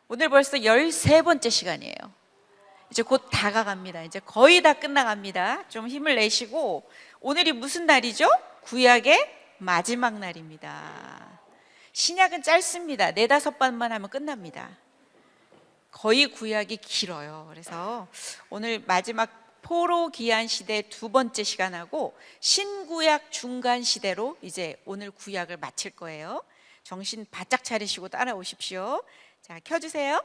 오늘 벌써 13번째 시간이에요. 이제 곧 다가갑니다. 이제 거의 다 끝나갑니다. 좀 힘을 내시고, 오늘이 무슨 날이죠? 구약의 마지막 날입니다. 신약은 짧습니다. 4-5번만 하면 끝납니다. 거의 구약이 길어요. 그래서 오늘 마지막 포로기한 시대 2번째 시간하고 신구약 중간 시대로 이제 오늘 구약을 마칠 거예요. 정신 바짝 차리시고 따라오십시오. 자, 켜주세요.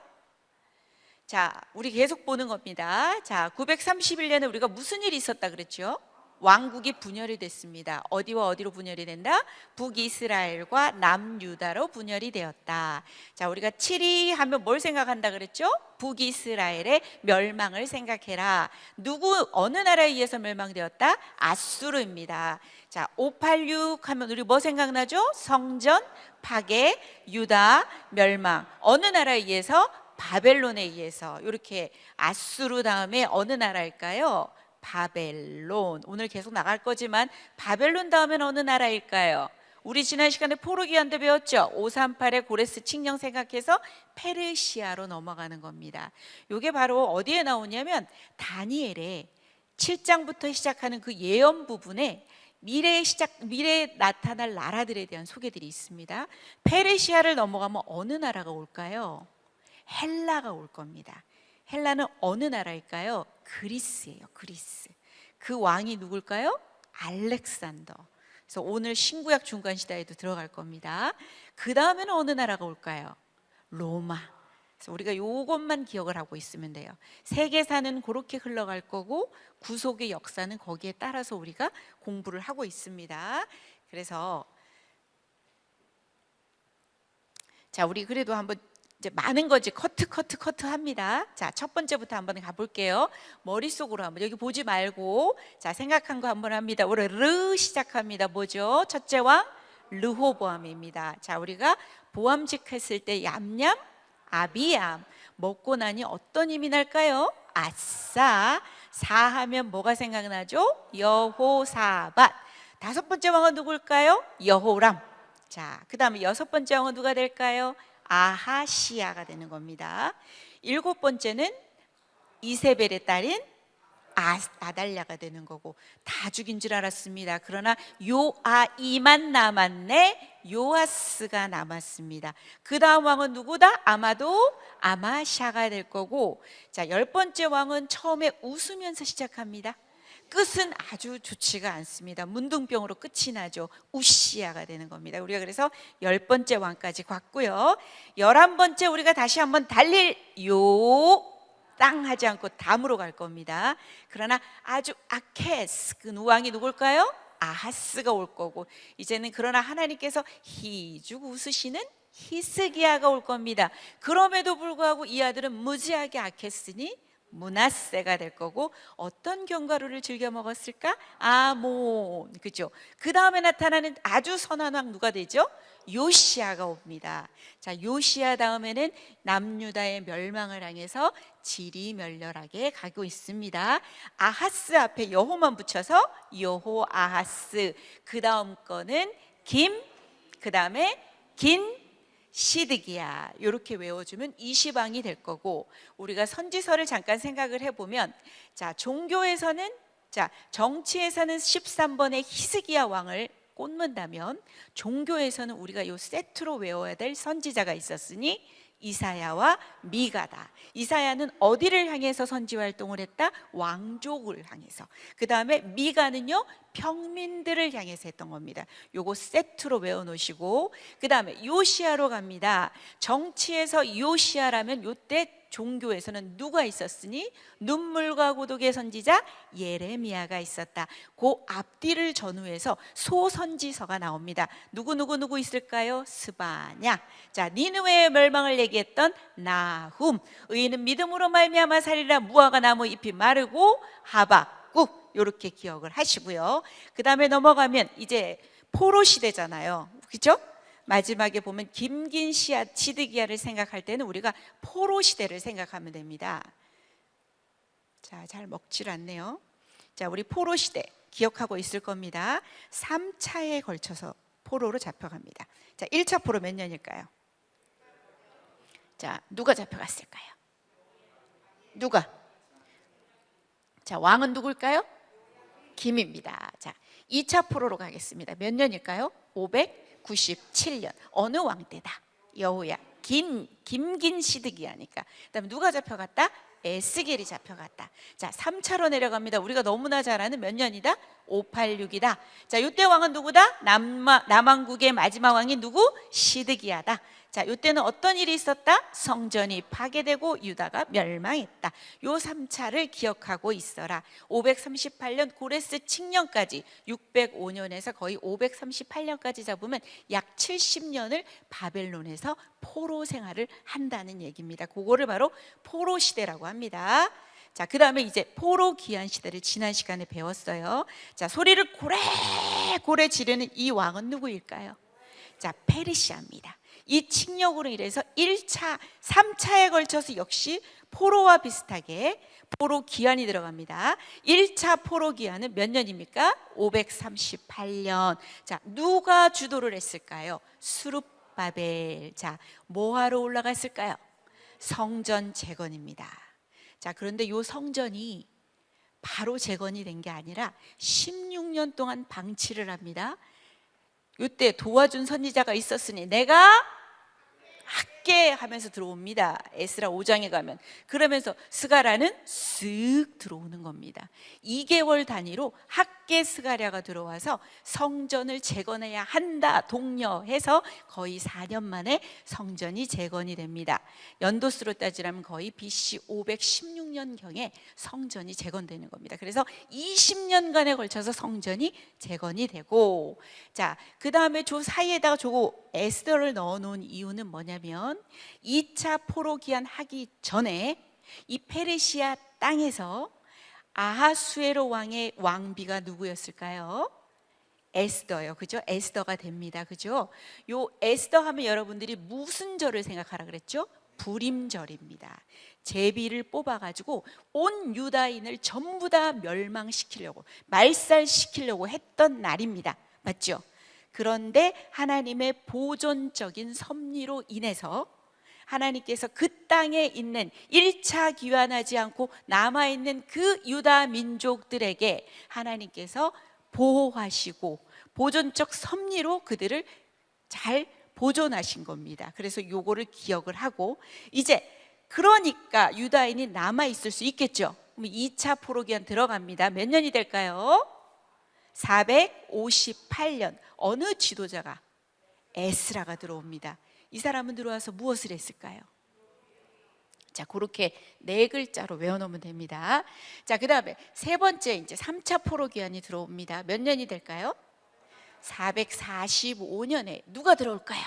자, 우리 계속 보는 겁니다. 자, 931년에 우리가 무슨 일이 있었다 그랬죠? 왕국이 분열이 됐습니다. 어디와 어디로 분열이 된다? 북이스라엘과 남유다로 분열이 되었다. 자, 우리가 7위 하면 뭘 생각한다 그랬죠? 북이스라엘의 멸망을 생각해라. 어느 나라에 의해서 멸망되었다? 아수르입니다. 자, 586 하면 우리 뭐 생각나죠? 성전 파괴, 유다 멸망. 어느 나라에 의해서? 바벨론에 의해서. 이렇게 아수르 다음에 어느 나라일까요? 바벨론. 오늘 계속 나갈 거지만 바벨론 다음엔 어느 나라일까요? 우리 지난 시간에 포로기한 때 배웠죠? 538의 고레스 칙령 생각해서 페르시아로 넘어가는 겁니다. 이게 바로 어디에 나오냐면 다니엘의 7장부터 시작하는 그 예언 부분에 미래에 나타날 나라들에 대한 소개들이 있습니다. 페르시아를 넘어가면 어느 나라가 올까요? 헬라가 올 겁니다. 헬라는 어느 나라일까요? 그리스예요. 그리스. 그 왕이 누굴까요? 알렉산더. 그래서 오늘 신구약 중간 시대에도 들어갈 겁니다. 그 다음에는 어느 나라가 올까요? 로마. 그래서 우리가 요것만 기억을 하고 있으면 돼요. 세계사는 그렇게 흘러갈 거고 구속의 역사는 거기에 따라서 우리가 공부를 하고 있습니다. 그래서 자, 우리 그래도 한번 이제 많은 거지 커트 합니다. 자, 첫 번째부터 한번 가볼게요. 머릿속으로 한번, 여기 보지 말고 자, 생각한 거 한번 합니다. 우리 르 시작합니다. 뭐죠? 첫째 왕 르호보암입니다. 자, 우리가 보암직 했을 때 얌얌 아비암 먹고 나니 어떤 힘이 날까요? 아싸. 사하면 뭐가 생각나죠? 여호사밧. 5번째 왕은 누굴까요? 여호람. 자, 그 다음에 6번째 왕은 누가 될까요? 아하시아가 되는 겁니다. 7번째는 이세벨의 딸인 아달랴가 되는 거고, 다 죽인 줄 알았습니다. 그러나 요아이만 남았네. 요아스가 남았습니다. 그 다음 왕은 누구다? 아마도 아마샤가 될 거고, 자, 10번째 왕은 처음에 웃으면서 시작합니다. 끝은 아주 좋지가 않습니다. 문둥병으로 끝이 나죠. 우시아가 되는 겁니다. 우리가 그래서 10번째 왕까지 갔고요. 11번째 우리가 다시 한번 달릴 땅 하지 않고 담으로 갈 겁니다. 그러나 아주 아케스, 그 왕이 누굴까요? 아하스가 올 거고, 이제는 그러나 하나님께서 희죽 웃으시는 히스기야가 올 겁니다. 그럼에도 불구하고 이 아들은 무지하게 악했으니 므낫세가 될 거고, 어떤 견과류를 즐겨 먹었을까? 아몬. 그죠? 그 다음에 나타나는 아주 선한 왕 누가 되죠? 요시아가 옵니다. 자, 요시아 다음에는 남유다의 멸망을 향해서 질이 멸렬하게 가고 있습니다. 아하스 앞에 여호만 붙여서 여호 아하스. 그 다음 거는 그 다음에 시드기야. 이렇게 외워주면 20왕이 될 거고, 우리가 선지서를 잠깐 생각을 해보면, 자, 종교에서는, 자, 정치에서는 13번의 히스기야 왕을 꽂는다면, 종교에서는 우리가 이 세트로 외워야 될 선지자가 있었으니 이사야와 미가다. 이사야는 어디를 향해서 선지 활동을 했다? 왕족을 향해서. 그 다음에 미가는요, 평민들을 향해서 했던 겁니다. 요거 세트로 외워놓으시고, 그 다음에 요시아로 갑니다. 정치에서 요시아라면 요때 종교에서는 누가 있었으니? 눈물과 고독의 선지자 예레미야가 있었다. 그 앞뒤를 전후해서 소선지서가 나옵니다. 누구 있을까요? 스바냐. 자, 니느웨의 멸망을 얘기했던 나훔. 의인은 믿음으로 말미암아 살리라. 무화과 나무 잎이 마르고 하박국. 이렇게 기억을 하시고요. 그 다음에 넘어가면 이제 포로 시대잖아요. 그렇죠? 마지막에 보면 시드기야를 생각할 때는 우리가 포로 시대를 생각하면 됩니다. 자, 잘 먹질 않네요. 자, 우리 포로 시대 기억하고 있을 겁니다. 3차에 걸쳐서 포로로 잡혀갑니다. 자, 1차 포로 몇 년일까요? 자, 누가 잡혀갔을까요? 누가? 자, 왕은 누굴까요? 김입니다. 자, 2차 포로로 가겠습니다. 몇 년일까요? 597년. 어느 왕 때다? 여호야. 김긴 시드기야니까. 그다음에 누가 잡혀갔다? 에스겔이 잡혀갔다. 자, 3차로 내려갑니다. 우리가 너무나 잘 아는 몇 년이다? 586이다. 자, 이때 왕은 누구다? 남왕국의 마지막 왕이 누구? 시드기야다. 자, 이때는 어떤 일이 있었다? 성전이 파괴되고 유다가 멸망했다. 요 3차를 기억하고 있어라. 538년 고레스 칙년까지 605년에서 거의 538년까지 잡으면 약 70년을 바벨론에서 포로 생활을 한다는 얘기입니다. 그거를 바로 포로 시대라고 합니다. 자, 그 다음에 이제 포로 귀환 시대를 지난 시간에 배웠어요. 자, 소리를 고래고래 지르는 이 왕은 누구일까요? 자, 페르시아입니다. 이 칙령으로 인해서 1차, 3차에 걸쳐서 역시 포로와 비슷하게 포로 기한이 들어갑니다. 1차 포로 기한은 몇 년입니까? 538년. 자, 누가 주도를 했을까요? 스룹바벨. 자, 뭐하러 올라갔을까요? 성전 재건입니다. 자, 그런데 이 성전이 바로 재건이 된 게 아니라 16년 동안 방치를 합니다. 이때 도와준 선지자가 있었으니 내가 할게 하면서 들어옵니다. 에스라 5장에 가면. 그러면서 스가랴는 쓱 들어오는 겁니다. 2개월 단위로 학계 스가랴가 들어와서 성전을 재건해야 한다 독려해서 거의 4년 만에 성전이 재건이 됩니다. 연도수로 따지라면 거의 BC 516년경에 성전이 재건되는 겁니다. 그래서 20년간에 걸쳐서 성전이 재건이 되고, 자, 그 다음에 저 사이에다가 저거 에스더를 넣어놓은 이유는 뭐냐면 2차 포로 기한 하기 전에 이 페르시아 땅에서 아하수에로 왕의 왕비가 누구였을까요? 에스더요. 그죠? 에스더가 됩니다. 그죠? 요 에스더 하면 여러분들이 무슨 절을 생각하라 그랬죠? 불임절입니다. 제비를 뽑아가지고 온 유다인을 전부 다 멸망시키려고, 말살시키려고 했던 날입니다. 맞죠? 그런데 하나님의 보존적인 섭리로 인해서 하나님께서 그 땅에 있는 1차 귀환하지 않고 남아있는 그 유다 민족들에게 하나님께서 보호하시고 보존적 섭리로 그들을 잘 보존하신 겁니다. 그래서 요거를 기억을 하고, 이제 그러니까 유다인이 남아있을 수 있겠죠. 그럼 2차 포로기한 들어갑니다. 몇 년이 될까요? 458년. 어느 지도자가? 에스라가 들어옵니다. 이 사람은 들어와서 무엇을 했을까요? 자, 그렇게 4글자로 외워놓으면 됩니다. 자, 그 다음에 세 번째 이제 3차 포로 기한이 들어옵니다. 몇 년이 될까요? 445년에 누가 들어올까요?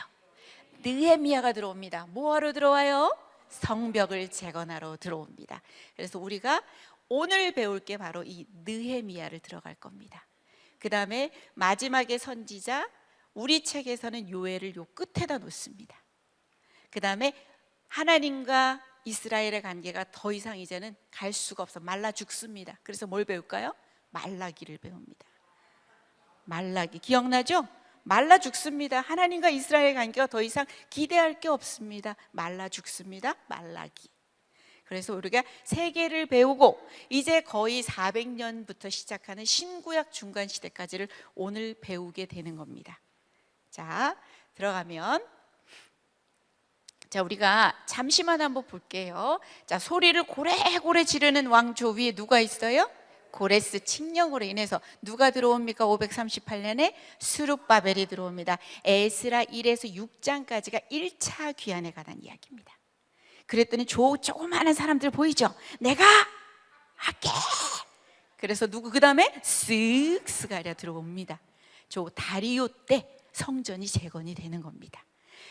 느헤미야가 들어옵니다. 뭐하러 들어와요? 성벽을 재건하러 들어옵니다. 그래서 우리가 오늘 배울 게 바로 이 느헤미야를 들어갈 겁니다. 그 다음에 마지막에 선지자, 우리 책에서는 요엘을 요 끝에다 놓습니다. 그 다음에 하나님과 이스라엘의 관계가 더 이상 이제는 갈 수가 없어, 말라 죽습니다. 그래서 뭘 배울까요? 말라기를 배웁니다. 말라기 기억나죠? 말라 죽습니다. 하나님과 이스라엘 관계가 더 이상 기대할 게 없습니다. 말라 죽습니다. 말라기. 그래서 우리가 3개를 배우고 이제 거의 400년부터 시작하는 신구약 중간 시대까지를 오늘 배우게 되는 겁니다. 자, 들어가면, 자, 우리가 잠시만 한번 볼게요. 자, 소리를 고래고래 지르는 왕조 위에 누가 있어요? 고레스 칙령으로 인해서 누가 들어옵니까? 538년에 스룹바벨이 들어옵니다. 에스라 1에서 6장까지가 1차 귀환에 관한 이야기입니다. 그랬더니 조그마한 사람들 보이죠? 내가 할게. 그래서 누구 그 다음에 쓱 스가랴 들어옵니다. 저 다리오 때 성전이 재건이 되는 겁니다.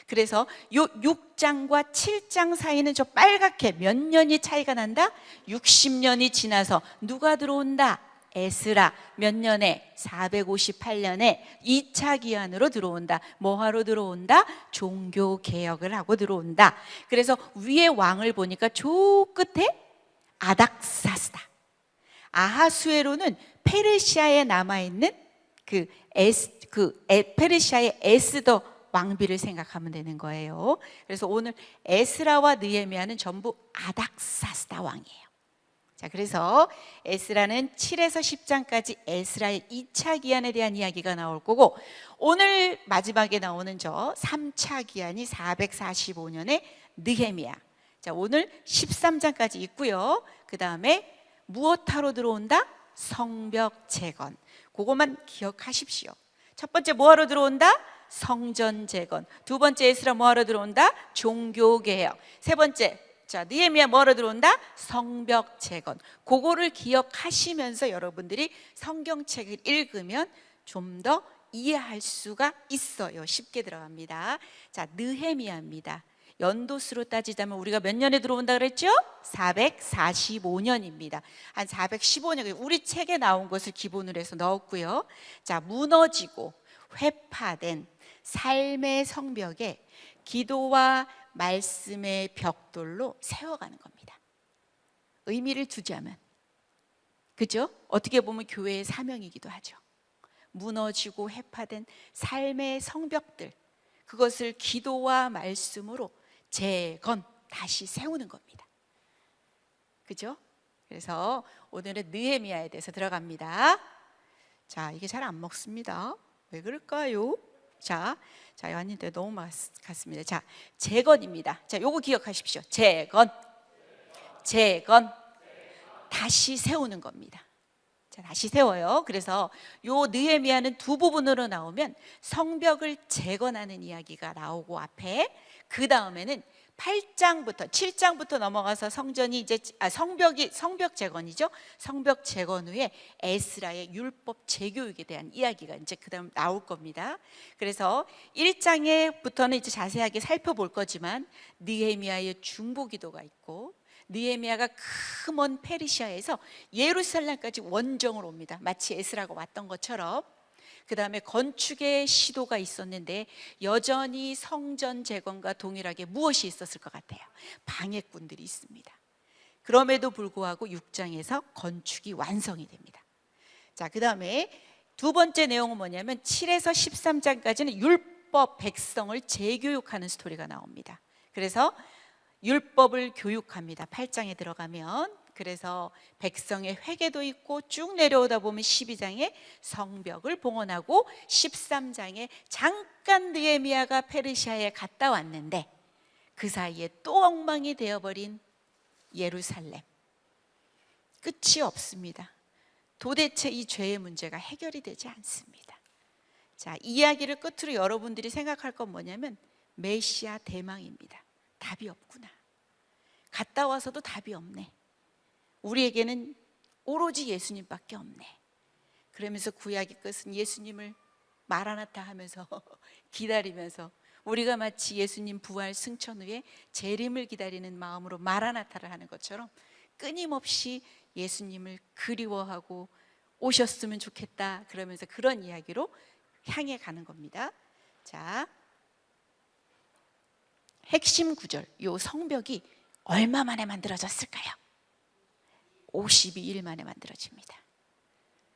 그래서 요 6장과 7장 사이는 저 빨갛게 몇 년이 차이가 난다? 60년이 지나서 누가 들어온다? 에스라 몇 년에? 458년에 2차 기한으로 들어온다. 뭐하러 들어온다? 종교 개혁을 하고 들어온다. 그래서 위에 왕을 보니까 저 끝에 아닥사스다. 아하수에로는 페르시아에 남아있는 페르시아의 에스더 왕비를 생각하면 되는 거예요. 그래서 오늘 에스라와 느헤미야는 전부 아닥사스다 왕이에요. 자, 그래서 에스라는 7에서 10장까지 에스라의 2차 기한에 대한 이야기가 나올 거고, 오늘 마지막에 나오는 저 3차 기한이 445년에 느헤미야. 자, 오늘 13장까지 있고요. 그 다음에 무엇하러 들어온다? 성벽 재건. 그것만 기억하십시오. 첫 번째 뭐하러 들어온다? 성전 재건. 두 번째 에스라 뭐하러 들어온다? 종교개혁. 세 번째 느헤미야 뭐하러 들어온다? 성벽 재건. 그거를 기억하시면서 여러분들이 성경책을 읽으면 좀 더 이해할 수가 있어요. 쉽게 들어갑니다. 자, 느헤미야입니다. 연도수로 따지자면 우리가 몇 년에 들어온다 그랬죠? 445년입니다. 한 415년, 우리 책에 나온 것을 기본으로 해서 넣었고요. 자, 무너지고 회파된 삶의 성벽에 기도와 말씀의 벽돌로 세워가는 겁니다. 의미를 두자면, 그죠? 어떻게 보면 교회의 사명이기도 하죠. 무너지고 회파된 삶의 성벽들, 그것을 기도와 말씀으로 재건, 다시 세우는 겁니다. 그죠? 그래서 오늘은 느헤미야에 대해서 들어갑니다. 자, 이게 잘 안 먹습니다. 왜 그럴까요? 자, 요한님 때 너무 많습니다. 자, 재건입니다. 자, 요거 기억하십시오. 재건, 다시 세우는 겁니다. 자, 다시 세워요. 그래서 요 느헤미야는 두 부분으로 나오면 성벽을 재건하는 이야기가 나오고 앞에, 그 다음에는 8장부터 7장부터 넘어가서 성전이 이제 성벽 재건이죠. 성벽 재건 후에 에스라의 율법 재교육에 대한 이야기가 이제 그다음 나올 겁니다. 그래서 1장에부터는 이제 자세하게 살펴볼 거지만 느헤미야의 중보기도가 있고, 느헤미야가 그 먼 페르시아에서 예루살렘까지 원정을 옵니다. 마치 에스라가 왔던 것처럼. 그 다음에 건축의 시도가 있었는데 여전히 성전 재건과 동일하게 무엇이 있었을 것 같아요? 방해꾼들이 있습니다. 그럼에도 불구하고 6장에서 건축이 완성이 됩니다. 자, 그 다음에 두 번째 내용은 뭐냐면 7에서 13장까지는 율법 백성을 재교육하는 스토리가 나옵니다. 그래서 율법을 교육합니다. 8장에 들어가면. 그래서 백성의 회개도 있고 쭉 내려오다 보면 12장에 성벽을 봉헌하고 13장에 잠깐 느헤미야가 페르시아에 갔다 왔는데 그 사이에 또 엉망이 되어버린 예루살렘. 끝이 없습니다. 도대체 이 죄의 문제가 해결이 되지 않습니다. 자, 이야기를 끝으로 여러분들이 생각할 건 뭐냐면 메시아 대망입니다. 답이 없구나. 갔다 와서도 답이 없네. 우리에게는 오로지 예수님밖에 없네. 그러면서 구약의 끝은 예수님을 마라나타 하면서 기다리면서 우리가 마치 예수님 부활 승천 후에 재림을 기다리는 마음으로 마라나타를 하는 것처럼 끊임없이 예수님을 그리워하고 오셨으면 좋겠다 그러면서 그런 이야기로 향해 가는 겁니다. 자, 핵심 구절, 요 성벽이 얼마 만에 만들어졌을까요? 52일 만에 만들어집니다.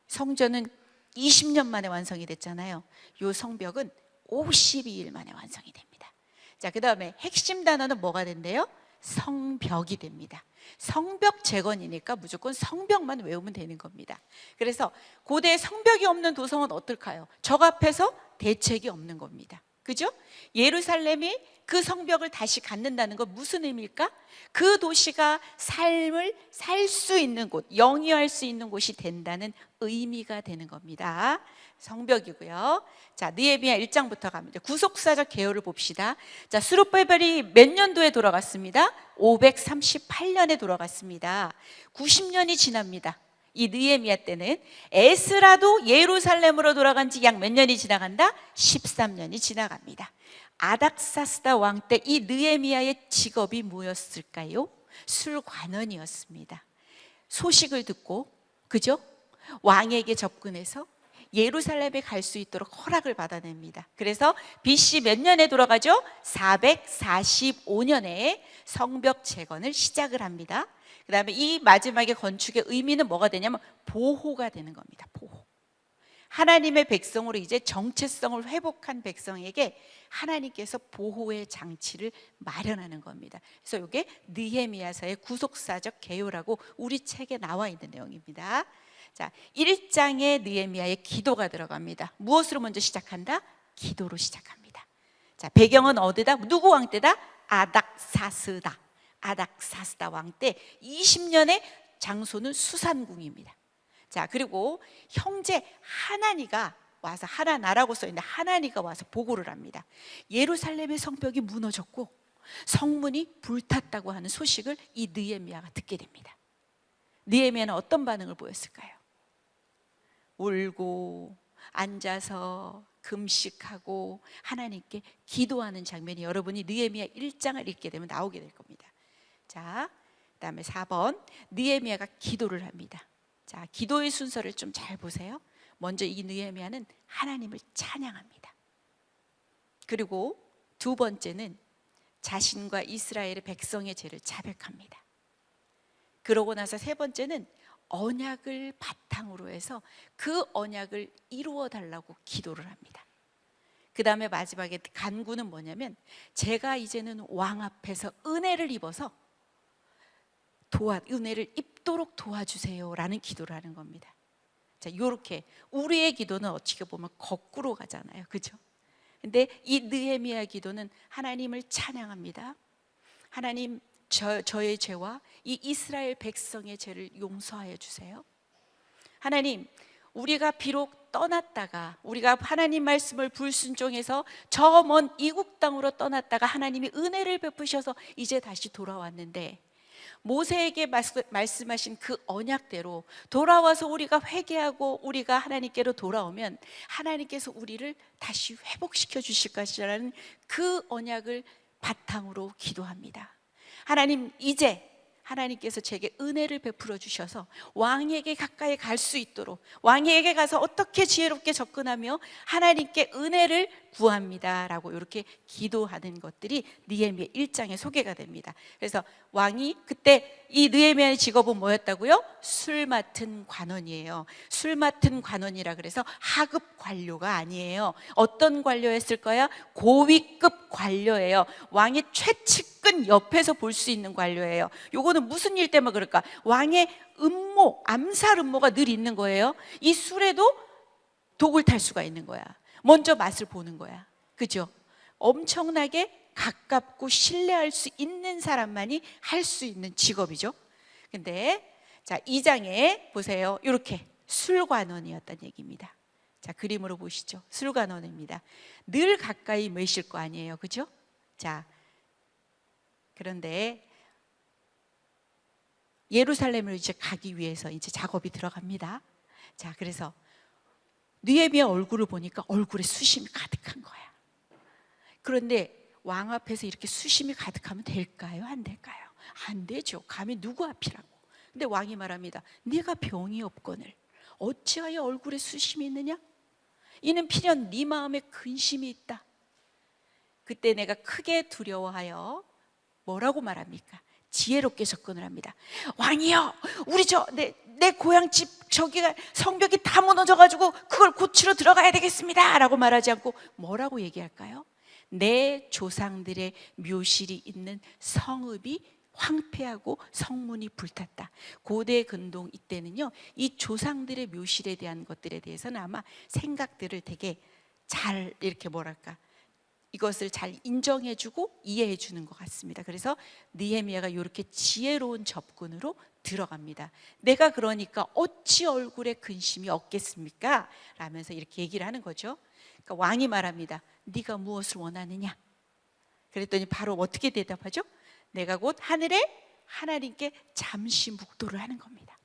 성전은 20년 만에 완성이 됐잖아요. 요 성벽은 52일 만에 완성이 됩니다. 자, 그 다음에 핵심 단어는 뭐가 된대요? 성벽이 됩니다. 성벽 재건이니까 무조건 성벽만 외우면 되는 겁니다. 그래서 고대 성벽이 없는 도성은 어떨까요? 적 앞에서 대책이 없는 겁니다. 그죠? 예루살렘이 그 성벽을 다시 갖는다는 건 무슨 의미일까? 그 도시가 삶을 살 수 있는 곳, 영위할 수 있는 곳이 된다는 의미가 되는 겁니다. 성벽이고요. 자, 느헤미야 1장부터 갑니다. 구속사적 개요를 봅시다. 자, 스룹바벨이 몇 년도에 돌아갔습니다? 538년에 돌아갔습니다. 90년이 지납니다. 이 느헤미야 때는. 에스라도 예루살렘으로 돌아간 지 약 몇 년이 지나간다? 13년이 지나갑니다. 아닥사스다 왕 때 이 느헤미야의 직업이 뭐였을까요? 술관원이었습니다. 소식을 듣고, 그죠? 왕에게 접근해서 예루살렘에 갈 수 있도록 허락을 받아냅니다. 그래서 BC 몇 년에 돌아가죠? 445년에 성벽 재건을 시작을 합니다. 그 다음에 이 마지막에 건축의 의미는 뭐가 되냐면 보호가 되는 겁니다. 보호. 하나님의 백성으로 이제 정체성을 회복한 백성에게 하나님께서 보호의 장치를 마련하는 겁니다. 그래서 이게 느헤미야서의 구속사적 개요라고 우리 책에 나와 있는 내용입니다. 자, 1장에 느헤미야의 기도가 들어갑니다. 무엇으로 먼저 시작한다? 기도로 시작합니다. 자, 배경은 어디다? 누구 왕 때다? 아닥사스다. 아닥사스다 왕 때 20년의 장소는 수산궁입니다. 자, 그리고 형제 하나니가 와서, 하나나라고 써있는데 하나니가 와서 보고를 합니다. 예루살렘의 성벽이 무너졌고 성문이 불탔다고 하는 소식을 이 느헤미야가 듣게 됩니다. 느헤미야는 어떤 반응을 보였을까요? 울고 앉아서 금식하고 하나님께 기도하는 장면이 여러분이 느헤미야 1장을 읽게 되면 나오게 될 겁니다. 자, 그다음에 4번 느헤미야가 기도를 합니다. 자, 기도의 순서를 좀 잘 보세요. 먼저 이 느헤미야는 하나님을 찬양합니다. 그리고 두 번째는 자신과 이스라엘의 백성의 죄를 자백합니다. 그러고 나서 세 번째는 언약을 바탕으로 해서 그 언약을 이루어 달라고 기도를 합니다. 그 다음에 마지막에 간구는 뭐냐면, 제가 이제는 왕 앞에서 은혜를 입어서 은혜를 입도록 도와주세요 라는 기도를 하는 겁니다. 자, 이렇게 우리의 기도는 어떻게 보면 거꾸로 가잖아요, 그죠? 근데 이 느헤미야 기도는 하나님을 찬양합니다. 하나님, 저의 죄와 이 이스라엘 백성의 죄를 용서하여 주세요. 하나님, 우리가 비록 떠났다가, 우리가 하나님 말씀을 불순종해서 저 먼 이국 땅으로 떠났다가 하나님이 은혜를 베푸셔서 이제 다시 돌아왔는데, 모세에게 말씀하신 그 언약대로 돌아와서 우리가 회개하고 우리가 하나님께로 돌아오면 하나님께서 우리를 다시 회복시켜 주실 것이라는 그 언약을 바탕으로 기도합니다. 하나님, 이제 하나님께서 제게 은혜를 베풀어 주셔서 왕에게 가까이 갈 수 있도록, 왕에게 가서 어떻게 지혜롭게 접근하며 하나님께 은혜를 구합니다 라고 이렇게 기도하는 것들이 느헤미야 1장에 소개가 됩니다. 그래서 왕이 그때 이 느헤미야의 직업은 뭐였다고요? 술 맡은 관원이에요. 술 맡은 관원이라 그래서 하급 관료가 아니에요. 어떤 관료였을 거야? 고위급 관료예요. 왕의 최측근 옆에서 볼 수 있는 관료예요. 요거는 무슨 일 때문에 그럴까? 왕의 음모, 암살 음모가 늘 있는 거예요. 이 술에도 독을 탈 수가 있는 거야. 먼저 맛을 보는 거야, 그죠? 엄청나게 가깝고 신뢰할 수 있는 사람만이 할 수 있는 직업이죠. 근데 자, 2장에 보세요. 이렇게 술관원이었다는 얘기입니다. 자, 그림으로 보시죠. 술관원입니다. 늘 가까이 모실 거 아니에요, 그죠? 자, 그런데 예루살렘을 이제 가기 위해서 이제 작업이 들어갑니다. 자, 그래서 느헤미야 얼굴을 보니까 얼굴에 수심이 가득한 거야. 그런데 왕 앞에서 이렇게 수심이 가득하면 될까요? 안 될까요? 안 되죠. 감히 누구 앞이라고. 근데 왕이 말합니다. 네가 병이 없거늘 어찌하여 얼굴에 수심이 있느냐? 이는 필연 네 마음에 근심이 있다. 그때 내가 크게 두려워하여 뭐라고 말합니까? 지혜롭게 접근을 합니다. 왕이여, 우리 내 고향집 저기가 성벽이 다 무너져가지고 그걸 고치러 들어가야 되겠습니다 라고 말하지 않고 뭐라고 얘기할까요? 내 조상들의 묘실이 있는 성읍이 황폐하고 성문이 불탔다. 고대 근동 이때는요, 이 조상들의 묘실에 대한 것들에 대해서는 아마 생각들을 되게 잘 이렇게 뭐랄까, 이것을 잘 인정해주고 이해해주는 것 같습니다. 그래서 느헤미야가 이렇게 지혜로운 접근으로 들어갑니다. 내가 그러니까 어찌 얼굴에 근심이 없겠습니까? 라면서 이렇게 얘기를 하는 거죠. 그러니까 왕이 말합니다. 네가 무엇을 원하느냐? 그랬더니 바로 어떻게 대답하죠? 내가 곧 하늘에 하나님께 잠시 묵도를 하는 겁니다.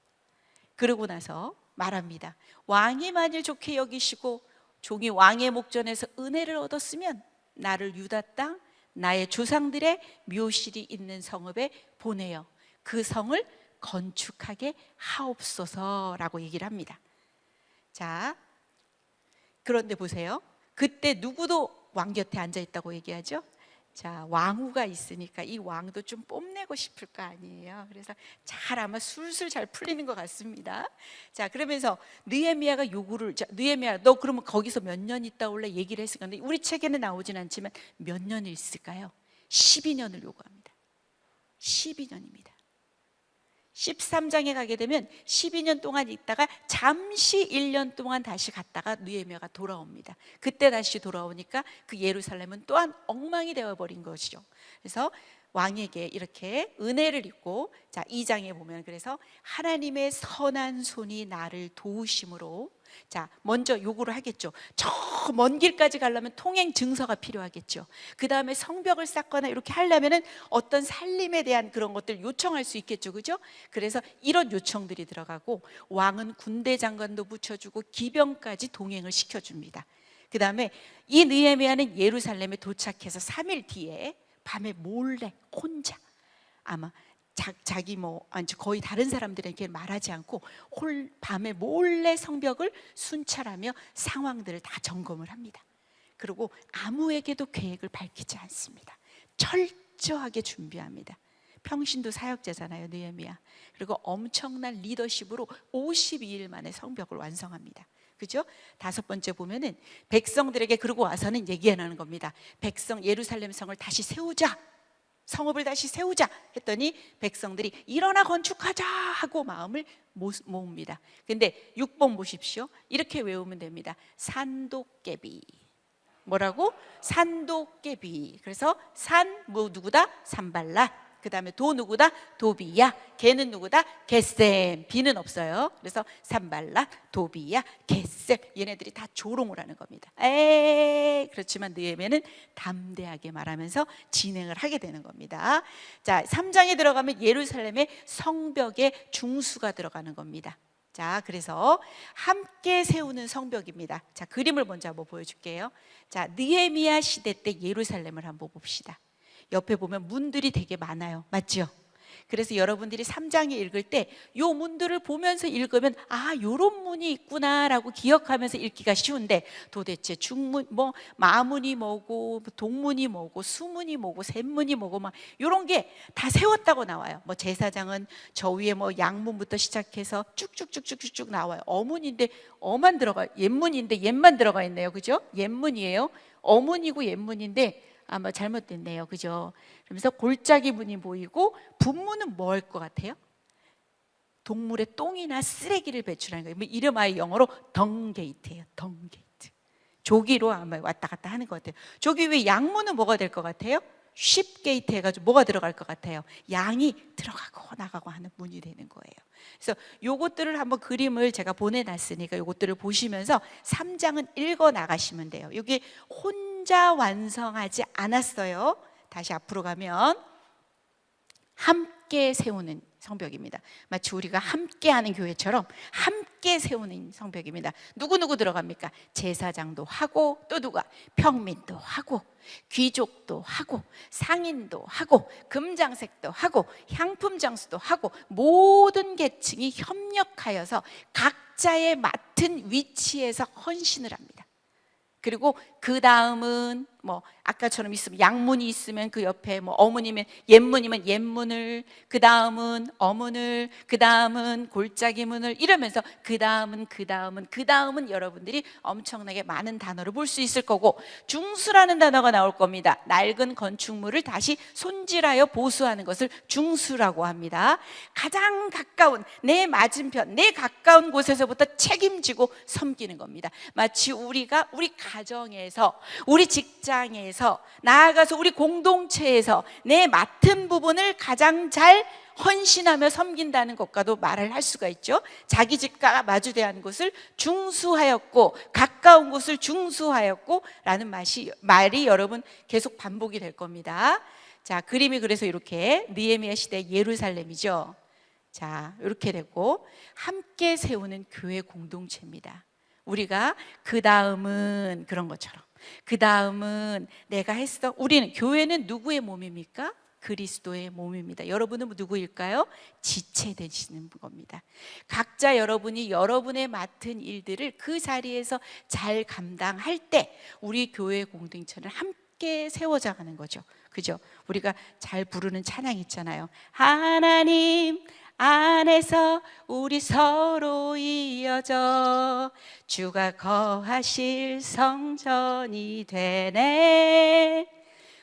그러고 나서 말합니다. 왕이 만일 좋게 여기시고 종이 왕의 목전에서 은혜를 얻었으면 나를 유다 땅 나의 조상들의 묘실이 있는 성읍에 보내어 그 성을 건축하게 하옵소서라고 얘기를 합니다. 자, 그런데 보세요. 그때 누구도 왕 곁에 앉아 있다고 얘기하죠. 자, 왕후가 있으니까 이 왕도 좀 뽐내고 싶을 거 아니에요. 그래서 잘 아마 술술 잘 풀리는 것 같습니다. 자, 그러면서 느헤미야가 요구를, 자, 느헤미야 너 그러면 거기서 몇 년 있다 올래 얘기를 했으니까, 근데 우리 책에는 나오진 않지만 몇 년을 있을까요? 12년을 요구합니다. 12년입니다. 13장에 가게 되면 12년 동안 있다가 잠시 1년 동안 다시 갔다가 느헤미야가 돌아옵니다. 그때 다시 돌아오니까 그 예루살렘은 또한 엉망이 되어버린 것이죠. 그래서 왕에게 이렇게 은혜를 입고, 자 2장에 보면 그래서 하나님의 선한 손이 나를 도우심으로, 자 먼저 요구를 하겠죠. 저 먼 길까지 가려면 통행 증서가 필요하겠죠. 그 다음에 성벽을 쌓거나 이렇게 하려면은 어떤 살림에 대한 그런 것들 요청할 수 있겠죠, 그죠? 그래서 이런 요청들이 들어가고, 왕은 군대 장관도 붙여주고 기병까지 동행을 시켜줍니다. 그 다음에 이 느헤미야는 예루살렘에 도착해서 3일 뒤에 밤에 몰래 혼자, 아마 자기 거의 다른 사람들에게 말하지 않고 밤에 몰래 성벽을 순찰하며 상황들을 다 점검을 합니다. 그리고 아무에게도 계획을 밝히지 않습니다. 철저하게 준비합니다. 평신도 사역자잖아요, 느헤미야. 그리고 엄청난 리더십으로 52일 만에 성벽을 완성합니다. 그죠? 5번째 보면은 백성들에게 그러고 와서는 얘기하는 겁니다. 백성 예루살렘 성을 다시 세우자, 성읍을 다시 세우자 했더니 백성들이 일어나 건축하자 하고 마음을 모읍니다. 근데 6번 보십시오. 이렇게 외우면 됩니다. 산도깨비. 뭐라고? 산도깨비. 그래서 산 누구다? 산발랏. 그 다음에 도 누구다? 도비야. 걔는 누구다? 겟셈. 비는 없어요. 그래서 산발랏, 도비야, 겟셈. 얘네들이 다 조롱을 하는 겁니다. 그렇지만 느헤미야는 담대하게 말하면서 진행을 하게 되는 겁니다. 자, 3장에 들어가면 예루살렘의 성벽에 중수가 들어가는 겁니다. 자, 그래서 함께 세우는 성벽입니다. 자, 그림을 먼저 한번 보여줄게요. 자, 느헤미야 시대 때 예루살렘을 한번 봅시다. 옆에 보면 문들이 되게 많아요. 맞죠? 그래서 여러분들이 3장에 읽을 때 이 문들을 보면서 읽으면 아, 요런 문이 있구나라고 기억하면서 읽기가 쉬운데, 도대체 중문, 마문이 뭐고, 동문이 뭐고, 수문이 뭐고, 샘문이 뭐고, 막 요런 게 다 세웠다고 나와요. 제사장은 저 위에 양문부터 시작해서 쭉쭉쭉쭉쭉 나와요. 어문인데 어만 들어가, 옛문인데 옛만 들어가 있네요. 그죠? 옛문이에요. 어문이고 옛문인데 아마 잘못됐네요. 그죠? 그러면서 골짜기 문이 보이고, 분문은 뭐 할 것 같아요? 동물의 똥이나 쓰레기를 배출하는 거예요. 이름 아예 영어로 덩게이트예요. 덩게이트. 조기로 아마 왔다 갔다 하는 것 같아요. 조기 위에 양문은 뭐가 될 것 같아요? 쉽게이트 해가지고 뭐가 들어갈 것 같아요? 양이 들어가고 나가고 하는 문이 되는 거예요. 그래서 요것들을 한번 그림을 제가 보내놨으니까 요것들을 보시면서 3장은 읽어 나가시면 돼요. 여기 혼자 완성하지 않았어요. 다시 앞으로 가면 함께 세우는 성벽입니다. 마치 우리가 함께하는 교회처럼 함께 세우는 성벽입니다. 누구 들어갑니까? 제사장도 하고, 또 누가? 평민도 하고, 귀족도 하고, 상인도 하고, 금장색도 하고, 향품장수도 하고, 모든 계층이 협력하여서 각자의 맡은 위치에서 헌신을 합니다. 그리고 그 다음은 아까처럼 있으면 양문이 있으면 그 옆에 어문이면 옛문이면 옛문을, 그 다음은 어문을, 그 다음은 골짜기 문을, 이러면서 그 다음은 여러분들이 엄청나게 많은 단어를 볼 수 있을 거고, 중수라는 단어가 나올 겁니다. 낡은 건축물을 다시 손질하여 보수하는 것을 중수라고 합니다. 가장 가까운 내 맞은편, 내 가까운 곳에서부터 책임지고 섬기는 겁니다. 마치 우리가 우리 가정에서, 우리 직장에서, 나아가서 우리 공동체에서 내 맡은 부분을 가장 잘 헌신하며 섬긴다는 것과도 말을 할 수가 있죠. 자기 집과 마주대한 곳을 중수하였고, 가까운 곳을 중수하였고 라는 말이 여러분 계속 반복이 될 겁니다. 자, 그림이 그래서 이렇게 느헤미야 시대 예루살렘이죠. 자, 이렇게 되고 함께 세우는 교회 공동체입니다. 우리가 그 다음은 그런 것처럼, 그 다음은 내가 했어. 우리는, 교회는 누구의 몸입니까? 그리스도의 몸입니다. 여러분은 누구일까요? 지체 되시는 겁니다. 각자 여러분이 여러분의 맡은 일들을 그 자리에서 잘 감당할 때 우리 교회 공동체는 함께 세워져가는 거죠. 그죠? 우리가 잘 부르는 찬양 있잖아요. 하나님 안에서 우리 서로 이어져 주가 거하실 성전이 되네.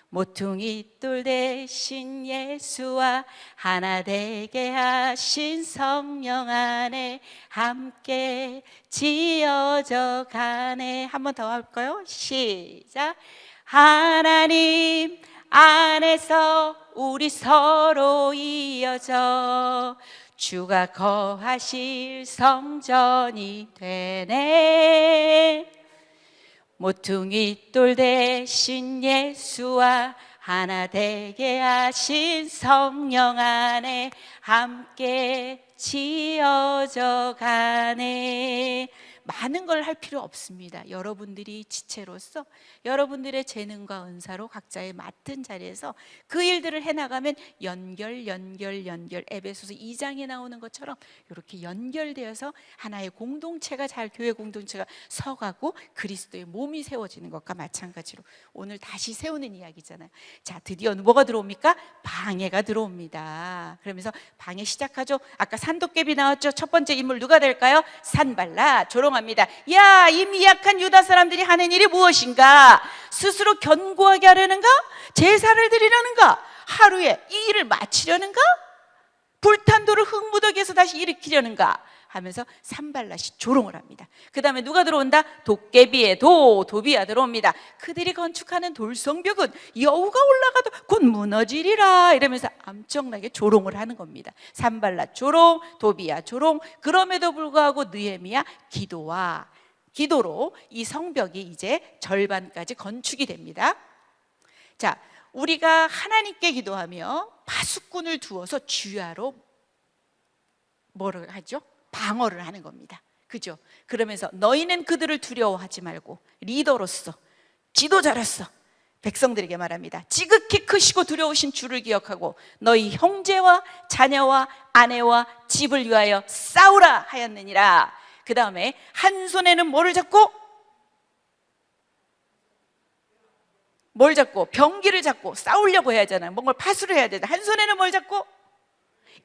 모퉁이 돌 대신 예수와 하나 되게 하신 성령 안에 함께 지어져 가네. 한 번 더 할까요? 시작. 하나님 안에서 우리 서로 이어져 주가 거하실 성전이 되네. 모퉁이 돌 대신 예수와 하나 되게 하신 성령 안에 함께 지어져 가네. 많은 걸 할 필요 없습니다. 여러분들이 지체로서 여러분들의 재능과 은사로 각자의 맡은 자리에서 그 일들을 해나가면 연결 에베소서 2장에 나오는 것처럼 이렇게 연결되어서 하나의 공동체가 잘 교회 공동체가 서가고 그리스도의 몸이 세워지는 것과 마찬가지로 오늘 다시 세우는 이야기잖아요. 자, 드디어 뭐가 들어옵니까? 방해가 들어옵니다. 그러면서 방해 시작하죠. 아까 산도깨비 나왔죠. 첫 번째 인물 누가 될까요? 산발랏 조롱합니다. 야, 이 미약한 유다 사람들이 하는 일이 무엇인가? 스스로 견고하게 하려는가? 제사를 드리려는가? 하루에 이 일을 마치려는가? 불탄 돌을 흙무더기에서 다시 일으키려는가? 하면서 산발랏이 조롱을 합니다. 그 다음에 누가 들어온다? 도깨비의 도비야 들어옵니다. 그들이 건축하는 돌성벽은 여우가 올라가도 곧 무너지리라 이러면서 엄청나게 조롱을 하는 겁니다. 산발랏 조롱, 도비야 조롱. 그럼에도 불구하고 느헤미야 기도로 이 성벽이 이제 절반까지 건축이 됩니다. 자, 우리가 하나님께 기도하며 파수꾼을 두어서 주야로 뭐를 하죠? 방어를 하는 겁니다. 그죠? 그러면서 너희는 그들을 두려워하지 말고 리더로서 지도자로서 백성들에게 말합니다. 지극히 크시고 두려우신 주를 기억하고 너희 형제와 자녀와 아내와 집을 위하여 싸우라 하였느니라. 그 다음에 한 손에는 뭐를 잡고? 뭘 잡고? 병기를 잡고 싸우려고 해야 하잖아요. 뭔가 파수를 해야 되잖아요. 한 손에는 뭘 잡고?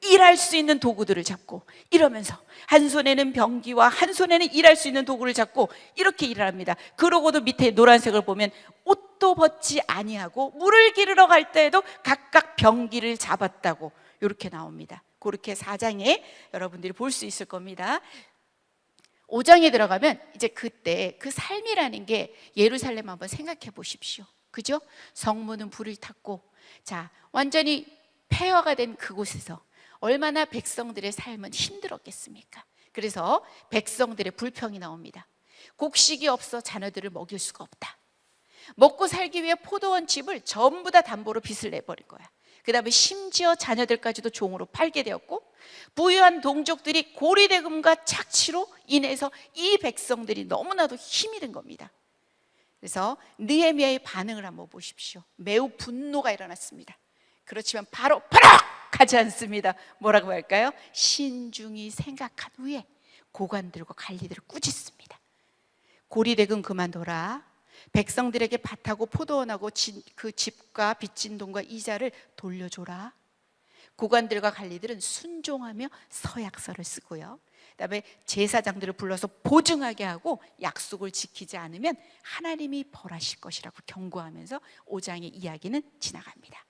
일할 수 있는 도구들을 잡고 이러면서 한 손에는 병기와 한 손에는 일할 수 있는 도구를 잡고 이렇게 일을 합니다. 그러고도 밑에 노란색을 보면 옷도 벗지 아니하고 물을 기르러 갈 때에도 각각 병기를 잡았다고 이렇게 나옵니다. 그렇게 4장에 여러분들이 볼 수 있을 겁니다. 5장에 들어가면 이제 그때 그 삶이라는 게 예루살렘 한번 생각해 보십시오. 그죠? 성문은 불을 탔고 자, 완전히 폐허가 된 그곳에서 얼마나 백성들의 삶은 힘들었겠습니까? 그래서 백성들의 불평이 나옵니다. 곡식이 없어 자녀들을 먹일 수가 없다. 먹고 살기 위해 포도원 집을 전부 다 담보로 빚을 내버린 거야. 그 다음에 심지어 자녀들까지도 종으로 팔게 되었고 부유한 동족들이 고리대금과 착취로 인해서 이 백성들이 너무나도 힘이 든 겁니다. 그래서 느헤미야의 반응을 한번 보십시오. 매우 분노가 일어났습니다. 그렇지만 바로 하지 않습니다. 뭐라고 할까요? 신중히 생각한 후에 고관들과 관리들을 꾸짖습니다. 고리대금 그만둬라. 백성들에게 밭하고 포도원하고 그 집과 빚진 돈과 이자를 돌려줘라. 고관들과 관리들은 순종하며 서약서를 쓰고요. 그다음에 제사장들을 불러서 보증하게 하고 약속을 지키지 않으면 하나님이 벌하실 것이라고 경고하면서 5장의 이야기는 지나갑니다.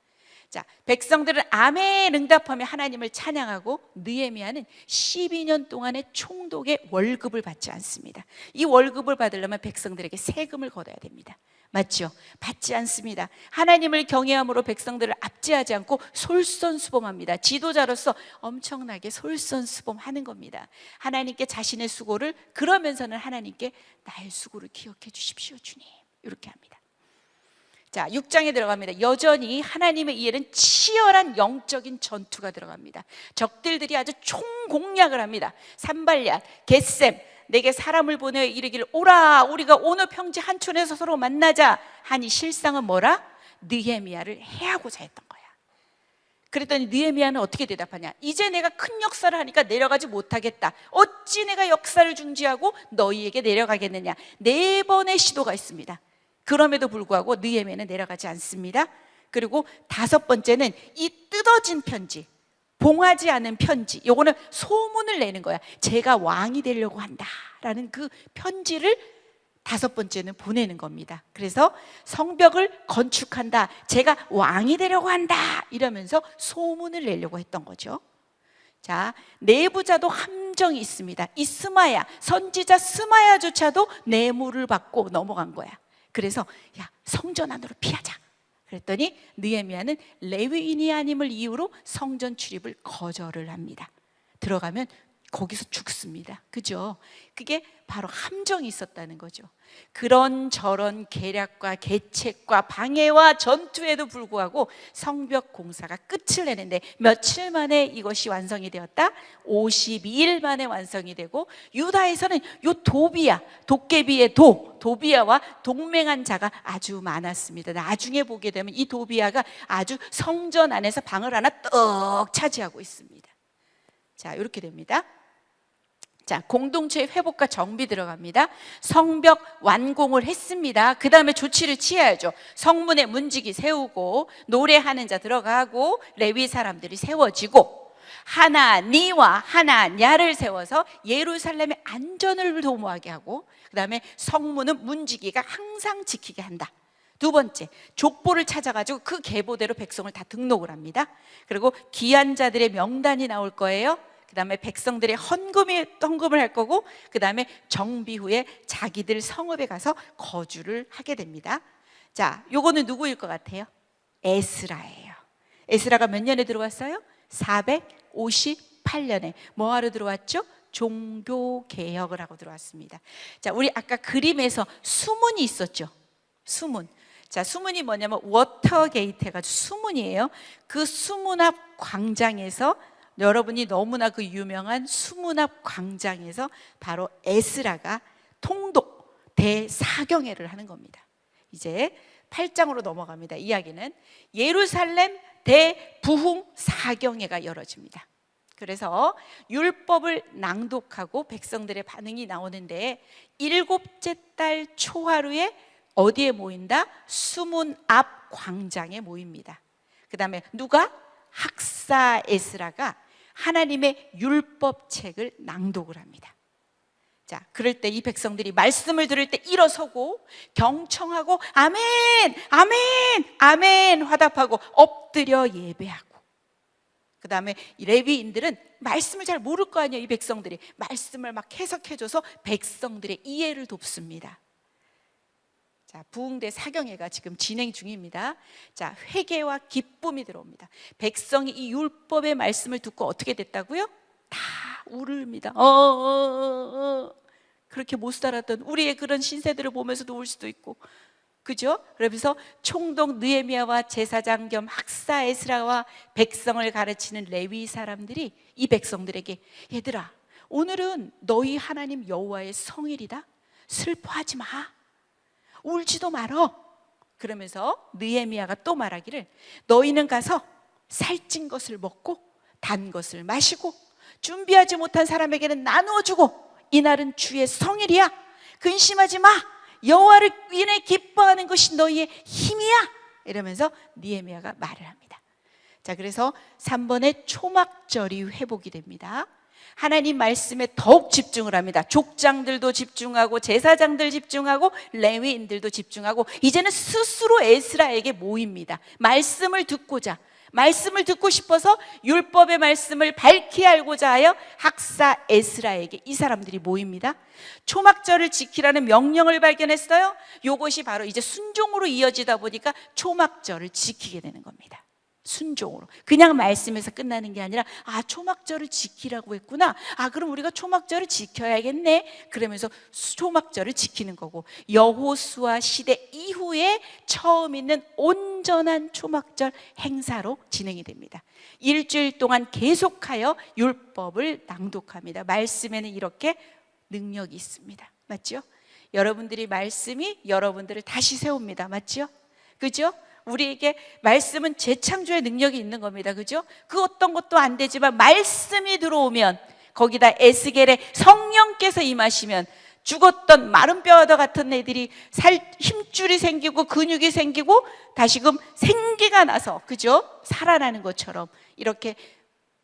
자, 백성들은 아멘 응답하며 하나님을 찬양하고 느헤미야는 12년 동안의 총독의 월급을 받지 않습니다. 이 월급을 받으려면 백성들에게 세금을 걷어야 됩니다. 맞죠? 받지 않습니다. 하나님을 경외함으로 백성들을 압제하지 않고 솔선수범합니다. 지도자로서 엄청나게 솔선수범하는 겁니다. 하나님께 자신의 수고를 그러면서는 하나님께 나의 수고를 기억해 주십시오 주님 이렇게 합니다. 자, 6장에 들어갑니다. 여전히 하나님의 이에는 치열한 영적인 전투가 들어갑니다. 적들들이 아주 총공략을 합니다. 산발랏, 겟셈 내게 사람을 보내어 이르기를 오라 우리가 오늘 평지 한촌에서 서로 만나자 하니 실상은 뭐라? 느헤미야를 해하고자 했던 거야. 그랬더니 느헤미야는 어떻게 대답하냐? 이제 내가 큰 역사를 하니까 내려가지 못하겠다. 어찌 내가 역사를 중지하고 너희에게 내려가겠느냐. 4번의 시도가 있습니다. 그럼에도 불구하고 느헤미야는 내려가지 않습니다. 그리고 5번째는 이 뜯어진 편지, 봉하지 않은 편지, 요거는 소문을 내는 거야. 제가 왕이 되려고 한다라는 그 편지를 5번째는 보내는 겁니다. 그래서 성벽을 건축한다, 제가 왕이 되려고 한다 이러면서 소문을 내려고 했던 거죠. 자, 내부자도 함정이 있습니다. 이 스마야, 선지자 스마야조차도 뇌물을 받고 넘어간 거야. 그래서 야, 성전 안으로 피하자 그랬더니 느헤미야는 레위인이 아님을 이유로 성전 출입을 거절을 합니다. 들어가면 거기서 죽습니다. 그죠? 그게 바로 함정이 있었다는 거죠. 그런저런 계략과 계책과 방해와 전투에도 불구하고 성벽 공사가 끝을 내는데 며칠 만에 이것이 완성이 되었다? 52일 만에 완성이 되고, 유다에서는 요 도비야, 도깨비의 도비야와 동맹한 자가 아주 많았습니다. 나중에 보게 되면 이 도비야가 아주 성전 안에서 방을 하나 떡 차지하고 있습니다. 자, 이렇게 됩니다. 자, 공동체의 회복과 정비 들어갑니다. 성벽 완공을 했습니다. 그 다음에 조치를 취해야죠. 성문에 문지기 세우고 노래하는 자 들어가고 레위 사람들이 세워지고 하나니와 하나냐를 세워서 예루살렘의 안전을 도모하게 하고, 그 다음에 성문은 문지기가 항상 지키게 한다. 2번째, 족보를 찾아가지고 그 계보대로 백성을 다 등록을 합니다. 그리고 귀한 자들의 명단이 나올 거예요. 그 다음에 백성들의 헌금을 할 거고, 그 다음에 정비 후에 자기들 성읍에 가서 거주를 하게 됩니다. 자, 요거는 누구일 것 같아요? 에스라예요. 에스라가 몇 년에 들어왔어요? 458년에 뭐하러 들어왔죠? 종교 개혁을 하고 들어왔습니다. 자, 우리 아까 그림에서 수문이 있었죠? 수문. 자, 수문이 뭐냐면 워터게이트 해가지고 수문이에요. 그 수문 앞 광장에서, 여러분이 너무나 그 유명한 수문 앞 광장에서 바로 에스라가 통독 대사경회를 하는 겁니다. 이제 8장으로 넘어갑니다. 이야기는 예루살렘 대부흥 사경회가 열어집니다. 그래서 율법을 낭독하고 백성들의 반응이 나오는데, 7째 달 초하루에 어디에 모인다? 수문 앞 광장에 모입니다. 그 다음에 누가? 학사 에스라가 하나님의 율법책을 낭독을 합니다. 자, 그럴 때 이 백성들이 말씀을 들을 때 일어서고 경청하고 아멘, 아멘, 아멘 화답하고 엎드려 예배하고, 그 다음에 레위인들은 말씀을 잘 모를 거 아니에요. 이 백성들이 말씀을 막 해석해줘서 백성들의 이해를 돕습니다. 자, 부흥대 사경회가 지금 진행 중입니다. 자, 회개와 기쁨이 들어옵니다. 백성이 이 율법의 말씀을 듣고 어떻게 됐다고요? 다 울습니다. 그렇게 못 살았던 우리의 그런 신세들을 보면서도 울 수도 있고, 그죠? 그러면서 총독 느헤미야와 제사장 겸 학사 에스라와 백성을 가르치는 레위 사람들이 이 백성들에게, 얘들아, 오늘은 너희 하나님 여호와의 성일이다. 슬퍼하지 마. 울지도 말어. 그러면서 느헤미야가 또 말하기를, 너희는 가서 살찐 것을 먹고 단 것을 마시고 준비하지 못한 사람에게는 나누어 주고, 이날은 주의 성일이야. 근심하지 마. 여호와를 인해 기뻐하는 것이 너희의 힘이야. 이러면서 느헤미야가 말을 합니다. 자, 그래서 3번에 초막절이 회복이 됩니다. 하나님 말씀에 더욱 집중을 합니다. 족장들도 집중하고 제사장들 집중하고 레위인들도 집중하고, 이제는 스스로 에스라에게 모입니다. 말씀을 듣고자, 말씀을 듣고 싶어서 율법의 말씀을 밝히 알고자 하여 학사 에스라에게 이 사람들이 모입니다. 초막절을 지키라는 명령을 발견했어요. 이것이 바로 이제 순종으로 이어지다 보니까 초막절을 지키게 되는 겁니다. 순종으로. 그냥 말씀에서 끝나는 게 아니라, 아, 초막절을 지키라고 했구나. 아, 그럼 우리가 초막절을 지켜야겠네. 그러면서 초막절을 지키는 거고, 여호수아 시대 이후에 처음 있는 온전한 초막절 행사로 진행이 됩니다. 일주일 동안 계속하여 율법을 낭독합니다. 말씀에는 이렇게 능력이 있습니다. 맞죠? 여러분들이 말씀이 여러분들을 다시 세웁니다. 맞죠? 그죠? 우리에게 말씀은 재창조의 능력이 있는 겁니다. 그죠? 그 어떤 것도 안 되지만 말씀이 들어오면, 거기다 에스겔의 성령께서 임하시면 죽었던 마른 뼈와 같은 애들이 힘줄이 생기고 근육이 생기고 다시금 생기가 나서, 그죠? 살아나는 것처럼 이렇게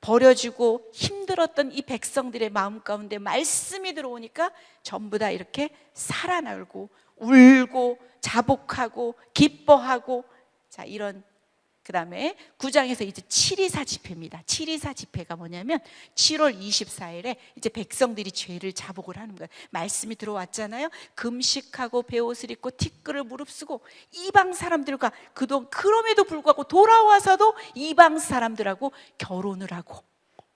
버려지고 힘들었던 이 백성들의 마음 가운데 말씀이 들어오니까 전부 다 이렇게 살아나고 울고 자복하고 기뻐하고, 자, 이런. 그 다음에 9장에서 이제 724 집회입니다. 724 집회가 뭐냐면 7월 24일에 이제 백성들이 죄를 자복을 하는 거예요. 말씀이 들어왔잖아요. 금식하고 베옷을 입고 티끌을 무릅쓰고 이방 사람들과 그동안, 그럼에도 불구하고 돌아와서도 이방 사람들하고 결혼을 하고,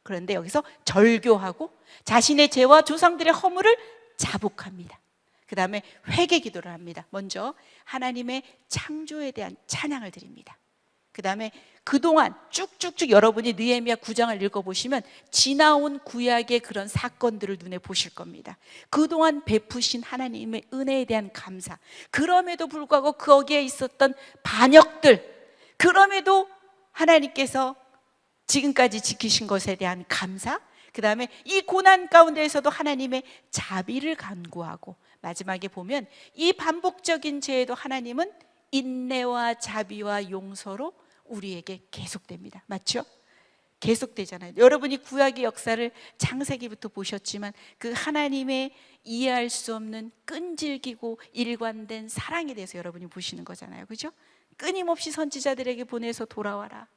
그런데 여기서 절교하고 자신의 죄와 조상들의 허물을 자복합니다. 그 다음에 회개 기도를 합니다. 먼저 하나님의 창조에 대한 찬양을 드립니다. 그 다음에 그동안 쭉쭉쭉 여러분이 느헤미야 9장을 읽어보시면 지나온 구약의 그런 사건들을 눈에 보실 겁니다. 그동안 베푸신 하나님의 은혜에 대한 감사, 그럼에도 불구하고 거기에 있었던 반역들, 그럼에도 하나님께서 지금까지 지키신 것에 대한 감사, 그 다음에 이 고난 가운데에서도 하나님의 자비를 간구하고, 마지막에 보면 이 반복적인 죄에도 하나님은 인내와 자비와 용서로 우리에게 계속됩니다. 맞죠? 계속되잖아요. 여러분이 구약의 역사를 창세기부터 보셨지만 그 하나님의 이해할 수 없는 끈질기고 일관된 사랑에 대해서 여러분이 보시는 거잖아요. 그죠? 끊임없이 선지자들에게 보내서 돌아와라,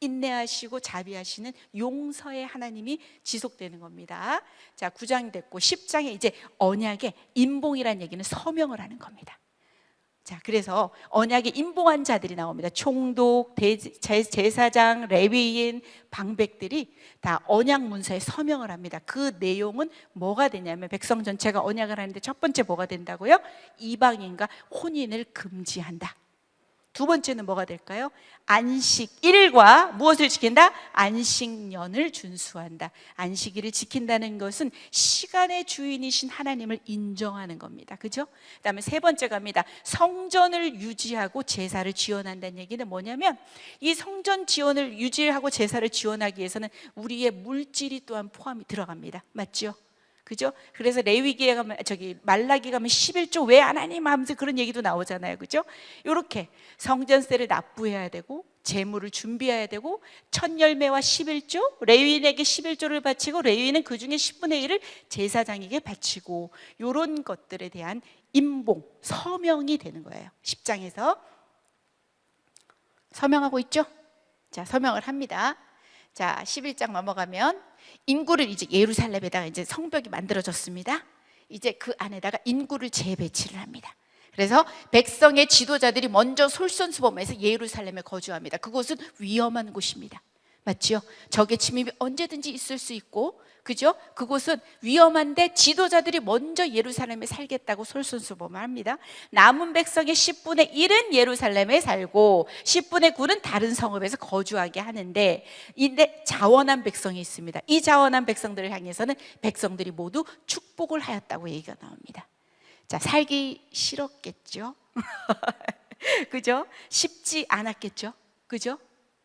인내하시고 자비하시는 용서의 하나님이 지속되는 겁니다. 자, 9장이 됐고 10장에 이제 언약의 임봉이라는 얘기는 서명을 하는 겁니다. 자, 그래서 언약에 임봉한 자들이 나옵니다. 총독, 제사장, 레위인, 방백들이 다 언약 문서에 서명을 합니다. 그 내용은 뭐가 되냐면 백성 전체가 언약을 하는데 첫 번째 뭐가 된다고요? 이방인과 혼인을 금지한다. 두 번째는 뭐가 될까요? 안식일과 무엇을 지킨다? 안식년을 준수한다. 안식일을 지킨다는 것은 시간의 주인이신 하나님을 인정하는 겁니다. 그죠? 그 다음에 세 번째 갑니다. 성전을 유지하고 제사를 지원한다는 얘기는 뭐냐면 이 성전 지원을 유지하고 제사를 지원하기 위해서는 우리의 물질이 또한 포함이 들어갑니다. 맞죠? 그죠? 그래서 레위기에 가면, 말라기 가면 11조 왜 안 하니? 하면서 그런 얘기도 나오잖아요. 그죠? 이렇게 성전세를 납부해야 되고, 재물을 준비해야 되고, 첫 열매와 11조, 레위인에게 11조를 바치고, 레위인은 그 중에 10분의 1을 제사장에게 바치고, 이런 것들에 대한 임봉, 서명이 되는 거예요. 10장에서 서명하고 있죠? 자, 서명을 합니다. 자, 11장 넘어가면 인구를 이제 예루살렘에다가 이제 성벽이 만들어졌습니다. 이제 그 안에다가 인구를 재배치를 합니다. 그래서 백성의 지도자들이 먼저 솔선수범해서 예루살렘에 거주합니다. 그곳은 위험한 곳입니다. 맞죠? 적의 침입이 언제든지 있을 수 있고, 그죠? 그곳은 위험한데 지도자들이 먼저 예루살렘에 살겠다고 솔선수범을 합니다. 남은 백성의 10분의 1은 예루살렘에 살고 10분의 9는 다른 성읍에서 거주하게 하는데, 이때 자원한 백성이 있습니다. 이 자원한 백성들을 향해서는 백성들이 모두 축복을 하였다고 얘기가 나옵니다. 자, 살기 싫었겠죠? 그죠? 쉽지 않았겠죠? 그죠?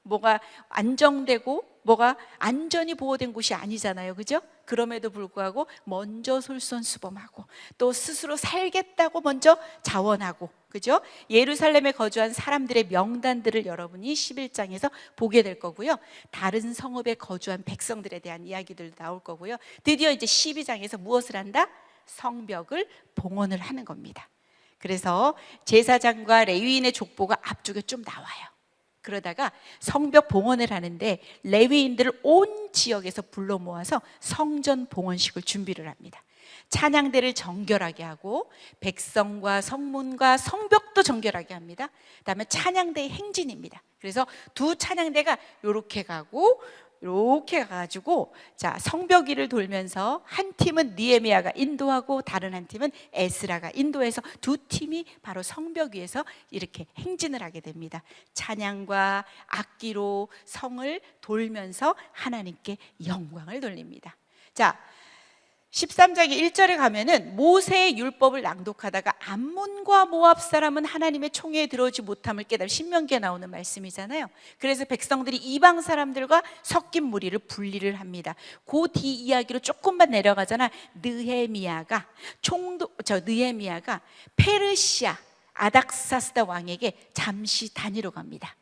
뭐가 안정되고 뭐가 안전이 보호된 곳이 아니잖아요. 그죠? 그럼에도 불구하고 먼저 솔선수범하고 또 스스로 살겠다고 먼저 자원하고, 그죠? 예루살렘에 거주한 사람들의 명단들을 여러분이 11장에서 보게 될 거고요. 다른 성읍에 거주한 백성들에 대한 이야기들도 나올 거고요. 드디어 이제 12장에서 무엇을 한다? 성벽을 봉헌을 하는 겁니다. 그래서 제사장과 레위인의 족보가 앞쪽에 좀 나와요. 그러다가 성벽 봉헌을 하는데 레위인들을 온 지역에서 불러 모아서 성전 봉헌식을 준비를 합니다. 찬양대를 정결하게 하고 백성과 성문과 성벽도 정결하게 합니다. 그다음에 찬양대의 행진입니다. 그래서 두 찬양대가 이렇게 가고 이렇게 가가지고, 자, 성벽 위를 돌면서 한 팀은 느헤미야가 인도하고 다른 한 팀은 에스라가 인도해서 두 팀이 바로 성벽 위에서 이렇게 행진을 하게 됩니다. 찬양과 악기로 성을 돌면서 하나님께 영광을 돌립니다. 자, 13장 1절에 가면은 모세의 율법을 낭독하다가 암몬과 모압 사람은 하나님의 총회에 들어오지 못함을 깨달아, 신명기에 나오는 말씀이잖아요. 그래서 백성들이 이방 사람들과 섞인 무리를 분리를 합니다. 그 뒤 이야기로 조금만 내려가잖아. 느헤미야가 페르시아 아닥사스다 왕에게 잠시 다니러 갑니다.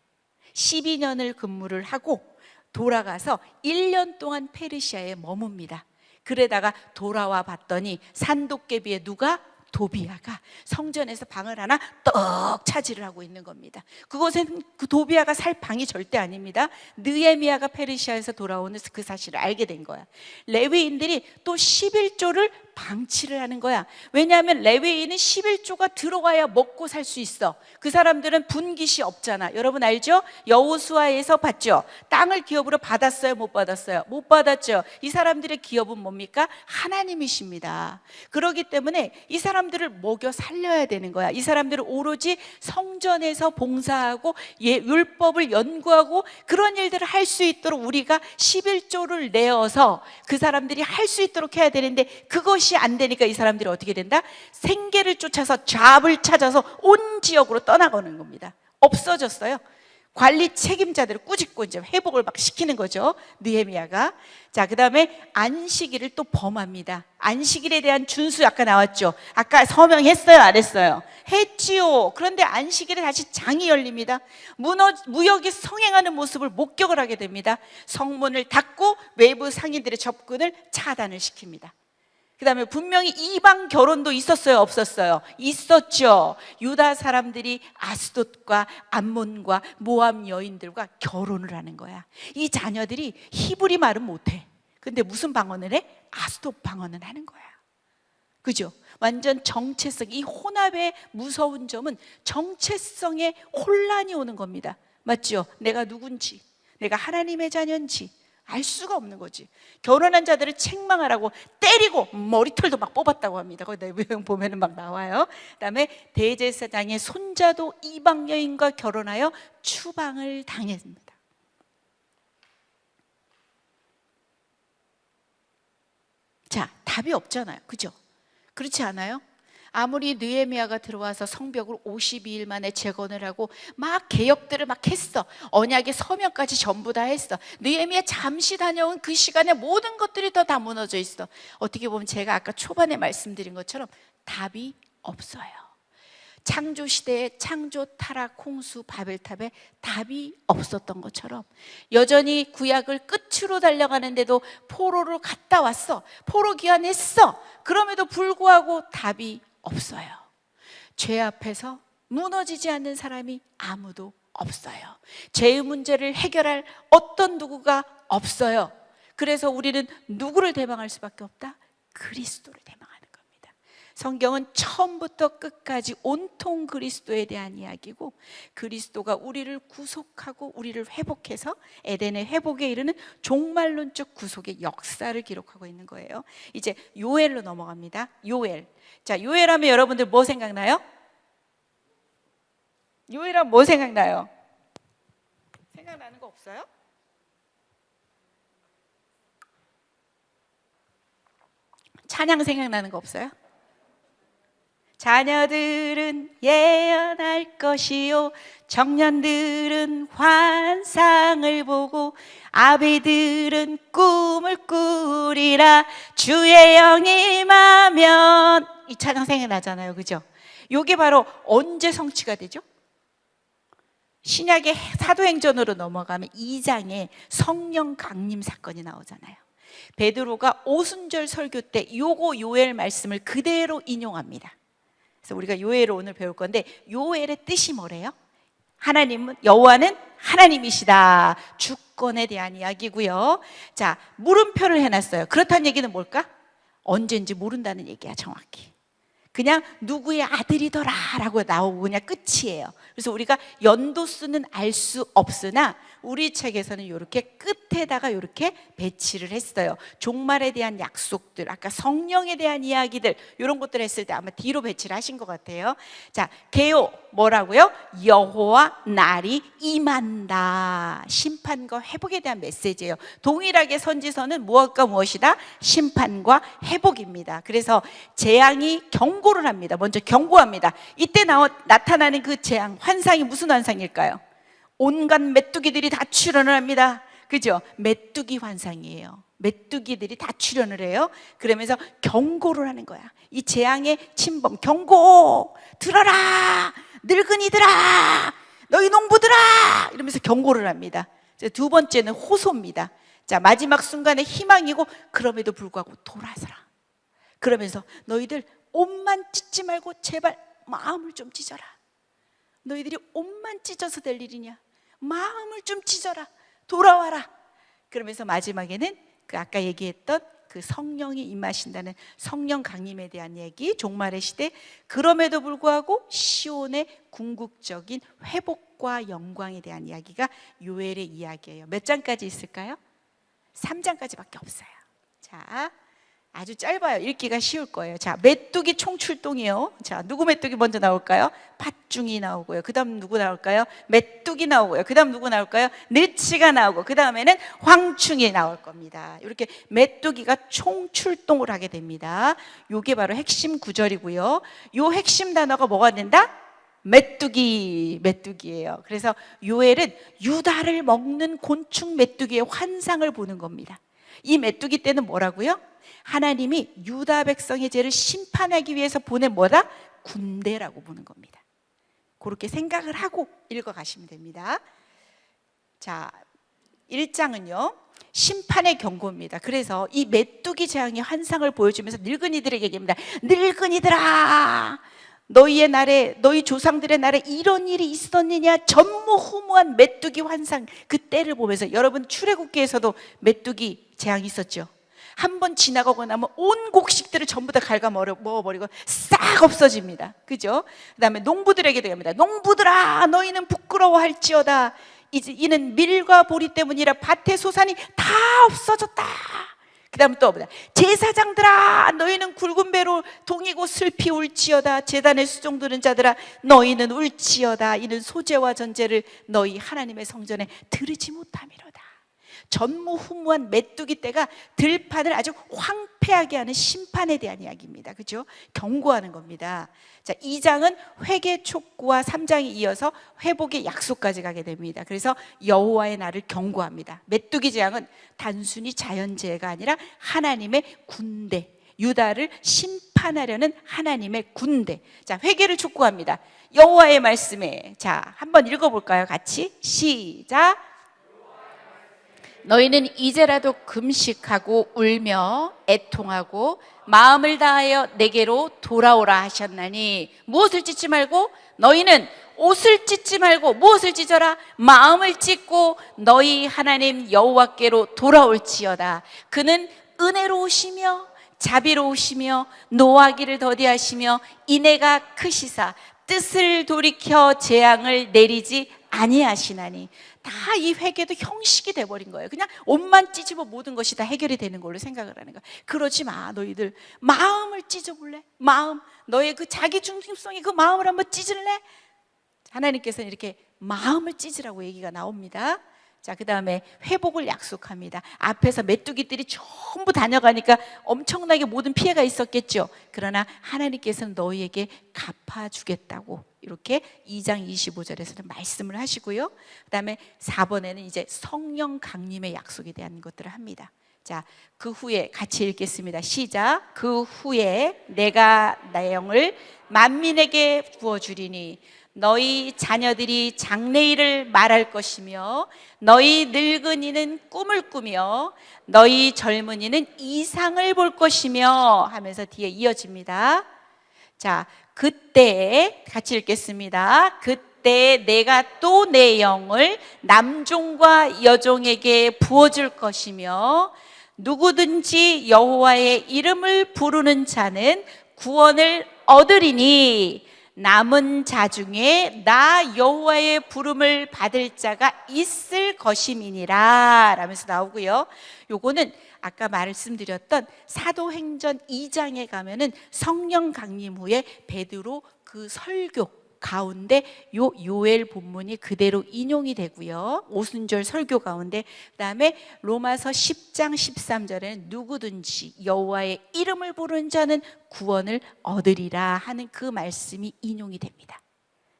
12년을 근무를 하고 돌아가서 1년 동안 페르시아에 머뭅니다. 그러다가 돌아와 봤더니 산도깨비의 누가? 도비야가 성전에서 방을 하나 떡 차지를 하고 있는 겁니다. 그곳엔 그 도비야가 살 방이 절대 아닙니다. 느헤미야가 페르시아에서 돌아오는 그 사실을 알게 된 거야. 레위인들이 또 11조를 방치를 하는 거야. 왜냐하면 레위인은 11조가 들어와야 먹고 살 수 있어. 그 사람들은 분깃이 없잖아. 여러분 알죠? 여호수아에서 봤죠? 땅을 기업으로 받았어요? 못 받았어요? 못 받았죠. 이 사람들의 기업은 뭡니까? 하나님이십니다. 그렇기 때문에 이 사람들을 먹여 살려야 되는 거야. 이 사람들은 오로지 성전에서 봉사하고 율법을 연구하고 그런 일들을 할 수 있도록 우리가 11조를 내어서 그 사람들이 할 수 있도록 해야 되는데, 그것이 안 되니까 이 사람들이 어떻게 된다? 생계를 쫓아서 잡을 찾아서 온 지역으로 떠나가는 겁니다. 없어졌어요. 관리 책임자들을 꾸짖고 이제 회복을 막 시키는 거죠, 느헤미야가. 자, 그 다음에 안식일을 또 범합니다. 안식일에 대한 준수 아까 나왔죠? 아까 서명했어요, 안 했어요? 했지요. 그런데 안식일에 다시 장이 열립니다. 무역이 성행하는 모습을 목격을 하게 됩니다. 성문을 닫고 외부 상인들의 접근을 차단을 시킵니다. 그 다음에 분명히 이방 결혼도 있었어요, 없었어요? 있었죠. 유다 사람들이 아스돗과 암몬과 모압 여인들과 결혼을 하는 거야. 이 자녀들이 히브리 말은 못해. 근데 무슨 방언을 해? 아스돗 방언을 하는 거야. 그죠? 완전 정체성, 이 혼합의 무서운 점은 정체성에 혼란이 오는 겁니다. 맞죠? 내가 누군지, 내가 하나님의 자녀인지 알 수가 없는 거지. 결혼한 자들을 책망하라고 때리고 머리털도 막 뽑았다고 합니다. 거기 내용 보면은 막 나와요. 그다음에 대제사장의 손자도 이방 여인과 결혼하여 추방을 당했습니다. 자, 답이 없잖아요. 그죠? 그렇지 않아요? 아무리 느헤미야가 들어와서 성벽을 52일 만에 재건을 하고 막 개혁들을 막 했어. 언약의 서명까지 전부 다 했어. 느헤미야 잠시 다녀온 그 시간에 모든 것들이 다 무너져 있어. 어떻게 보면 제가 아까 초반에 말씀드린 것처럼 답이 없어요. 창조 시대에 창조, 타락, 홍수, 바벨탑에 답이 없었던 것처럼 여전히 구약을 끝으로 달려가는데도 포로로 갔다 왔어. 포로 귀환했어. 그럼에도 불구하고 답이 없어요. 죄 앞에서 무너지지 않는 사람이 아무도 없어요. 죄의 문제를 해결할 어떤 누구가 없어요. 그래서 우리는 누구를 대망할 수밖에 없다? 그리스도를 대망하는 겁니다. 성경은 처음부터 끝까지 온통 그리스도에 대한 이야기고, 그리스도가 우리를 구속하고 우리를 회복해서 에덴의 회복에 이르는 종말론적 구속의 역사를 기록하고 있는 거예요. 이제 요엘로 넘어갑니다. 요엘. 자, 요엘하면 여러분들 뭐 생각나요? 요엘하면 뭐 생각나요? 생각나는 거 없어요? 찬양 생각나는 거 없어요? 자녀들은 예언할 것이요, 청년들은 환상을 보고, 아비들은 꿈을 꾸리라. 주의 영이 임하면. 이 찬양 생각나잖아요, 그죠? 이게 바로 언제 성취가 되죠? 신약의 사도행전으로 넘어가면 2장에 성령 강림 사건이 나오잖아요. 베드로가 오순절 설교 때 요거 요엘 말씀을 그대로 인용합니다. 그래서 우리가 요엘을 오늘 배울 건데, 요엘의 뜻이 뭐래요? 하나님은, 여호와는 하나님이시다. 주권에 대한 이야기고요. 자, 물음표를 해놨어요. 그렇다는 얘기는 뭘까? 언제인지 모른다는 얘기야, 정확히. 그냥 누구의 아들이더라 라고 나오고 그냥 끝이에요. 그래서 우리가 연도수는 알 수 없으나 우리 책에서는 이렇게 끝에다가 이렇게 배치를 했어요. 종말에 대한 약속들, 아까 성령에 대한 이야기들, 이런 것들 했을 때 아마 뒤로 배치를 하신 것 같아요. 자, 개요 뭐라고요? 여호와 날이 임한다. 심판과 회복에 대한 메시지예요. 동일하게 선지서는 무엇과 무엇이다? 심판과 회복입니다. 그래서 재앙이 경고를 합니다. 먼저 경고합니다. 이때 나타나는 그 재앙, 환상이 무슨 환상일까요? 온갖 메뚜기들이 다 출현을 합니다. 그죠? 메뚜기 환상이에요. 메뚜기들이 다 출현을 해요. 그러면서 경고를 하는 거야. 이 재앙의 침범, 경고! 들어라! 늙은이들아! 너희 농부들아! 이러면서 경고를 합니다. 두 번째는 호소입니다. 자, 마지막 순간에 희망이고, 그럼에도 불구하고 돌아서라. 그러면서 너희들 옷만 찢지 말고 제발 마음을 좀 찢어라. 너희들이 옷만 찢어서 될 일이냐? 마음을 좀 찢어라. 돌아와라. 그러면서 마지막에는 그 아까 얘기했던 그 성령이 임하신다는 성령 강림에 대한 얘기, 종말의 시대. 그럼에도 불구하고 시온의 궁극적인 회복과 영광에 대한 이야기가 요엘의 이야기예요. 몇 장까지 있을까요? 3장까지밖에 없어요. 자, 아주 짧아요. 읽기가 쉬울 거예요. 자, 메뚜기 총출동이요. 자, 누구 메뚜기 먼저 나올까요? 팥중이 나오고요. 그 다음 누구 나올까요? 메뚜기 나오고요. 그 다음 누구 나올까요? 느치가 나오고, 그 다음에는 황충이 나올 겁니다. 이렇게 메뚜기가 총출동을 하게 됩니다. 이게 바로 핵심 구절이고요. 이 핵심 단어가 뭐가 된다? 메뚜기예요. 그래서 요엘은 유다를 먹는 곤충 메뚜기의 환상을 보는 겁니다. 이 메뚜기 때는 뭐라고요? 하나님이 유다 백성의 죄를 심판하기 위해서 보낸 뭐다? 군대라고 보는 겁니다. 그렇게 생각을 하고 읽어가시면 됩니다. 자, 1장은요 심판의 경고입니다. 그래서 이 메뚜기 재앙의 환상을 보여주면서 늙은이들에게 얘기합니다. 늙은이들아, 너희의 날에, 너희 조상들의 날에 이런 일이 있었느냐? 전무후무한 메뚜기 환상, 그 때를 보면서, 여러분 출애굽기에서도 메뚜기 재앙이 있었죠. 한번 지나가고 나면 온 곡식들을 전부 다 먹어버리고 싹 없어집니다. 그죠? 그 다음에 농부들에게도 합니다. 농부들아, 너희는 부끄러워할지어다. 이는 밀과 보리 때문이라 밭의 소산이 다 없어졌다. 그 다음 또 뭐다? 제사장들아, 너희는 굵은 배로 동이고 슬피 울지어다. 제단에 수종드는 자들아, 너희는 울지어다. 이는 소제와 전제를 너희 하나님의 성전에 들으지 못함이로다. 전무후무한 메뚜기 떼가 들판을 아주 황폐하게 하는 심판에 대한 이야기입니다. 그죠? 경고하는 겁니다. 자, 2장은 회개 촉구와 3장에 이어서 회복의 약속까지 가게 됩니다. 그래서 여호와의 날을 경고합니다. 메뚜기 재앙은 단순히 자연재해가 아니라 하나님의 군대, 유다를 심판하려는 하나님의 군대. 자, 회개를 촉구합니다. 여호와의 말씀에, 자, 한번 읽어볼까요? 같이 시작. 너희는 이제라도 금식하고 울며 애통하고 마음을 다하여 내게로 돌아오라 하셨나니, 무엇을 찢지 말고? 너희는 옷을 찢지 말고 무엇을 찢어라? 마음을 찢고 너희 하나님 여호와께로 돌아올지어다. 그는 은혜로우시며 자비로우시며 노하기를 더디하시며 인애가 크시사 뜻을 돌이켜 재앙을 내리지 아니하시나니. 다 이 회개도 형식이 돼버린 거예요. 그냥 옷만 찢으면 모든 것이 다 해결이 되는 걸로 생각을 하는 거예요. 그러지 마. 너희들 마음을 찢어볼래? 마음, 너의 그 자기 중심성이 그 마음을 한번 찢을래? 하나님께서는 이렇게 마음을 찢으라고 얘기가 나옵니다. 자, 그 다음에 회복을 약속합니다. 앞에서 메뚜기들이 전부 다녀가니까 엄청나게 모든 피해가 있었겠죠. 그러나 하나님께서는 너희에게 갚아주겠다고 이렇게 2장 25절에서는 말씀을 하시고요. 그 다음에 4번에는 이제 성령 강림의 약속에 대한 것들을 합니다. 자, 그 후에 같이 읽겠습니다. 시작. 그 후에 내가 내 영을 만민에게 부어주리니 너희 자녀들이 장래일을 말할 것이며 너희 늙은이는 꿈을 꾸며 너희 젊은이는 이상을 볼 것이며 하면서 뒤에 이어집니다. 자, 그때 같이 읽겠습니다. 그때 내가 또 내 영을 남종과 여종에게 부어줄 것이며 누구든지 여호와의 이름을 부르는 자는 구원을 얻으리니 남은 자 중에 나 여호와의 부름을 받을 자가 있을 것임이니라 라면서 나오고요. 요거는 아까 말씀드렸던 사도행전 2장에 가면은 성령 강림 후에 베드로 그 설교 가운데 요 요엘 본문이 그대로 인용이 되고요. 오순절 설교 가운데, 그다음에 로마서 10장 13절에는 누구든지 여호와의 이름을 부르는 자는 구원을 얻으리라 하는 그 말씀이 인용이 됩니다.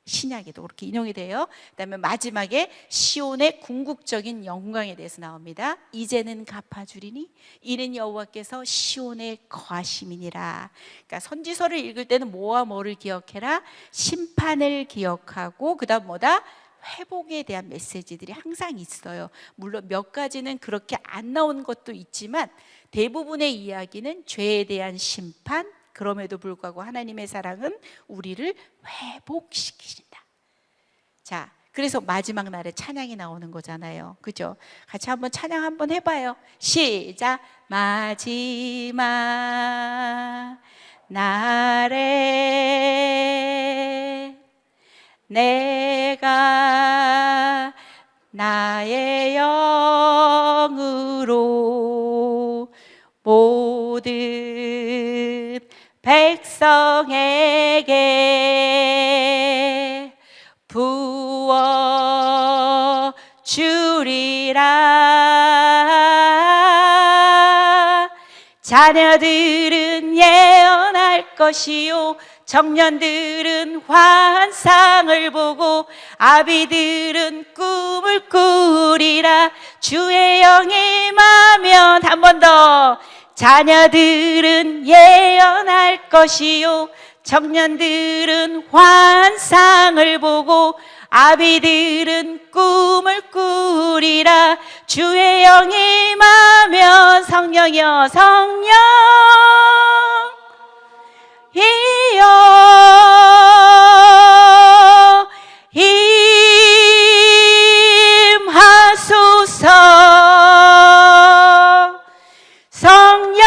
신약에도 그렇게 인용이 돼요. 그다음에 마지막에 시온의 궁극적인 영광에 대해서 나옵니다. 이제는 갚아주리니 이는 여호와께서 시온에 거하심이니라. 그러니까 선지서를 읽을 때는 뭐와 뭐를 기억해라? 심판을 기억하고, 그다음 뭐다? 회복에 대한 메시지들이 항상 있어요. 물론 몇 가지는 그렇게 안 나온 것도 있지만 대부분의 이야기는 죄에 대한 심판, 그럼에도 불구하고 하나님의 사랑은 우리를 회복시키신다. 자, 그래서 마지막 날에 찬양이 나오는 거잖아요. 그죠? 같이 한번 찬양 한번 해봐요. 시작. 마지막 날에 내가 나의 영으로 모든 백성에게 부어 주리라. 자녀들은 예언할 것이요 청년들은 환상을 보고 아비들은 꿈을 꾸리라. 주의 영이 임하면, 한 번 더, 자녀들은 예언할 것이요 청년들은 환상을 보고 아비들은 꿈을 꾸리라. 주의 영이 임하면, 성령이여 성령 이여 임하소서. 성령이여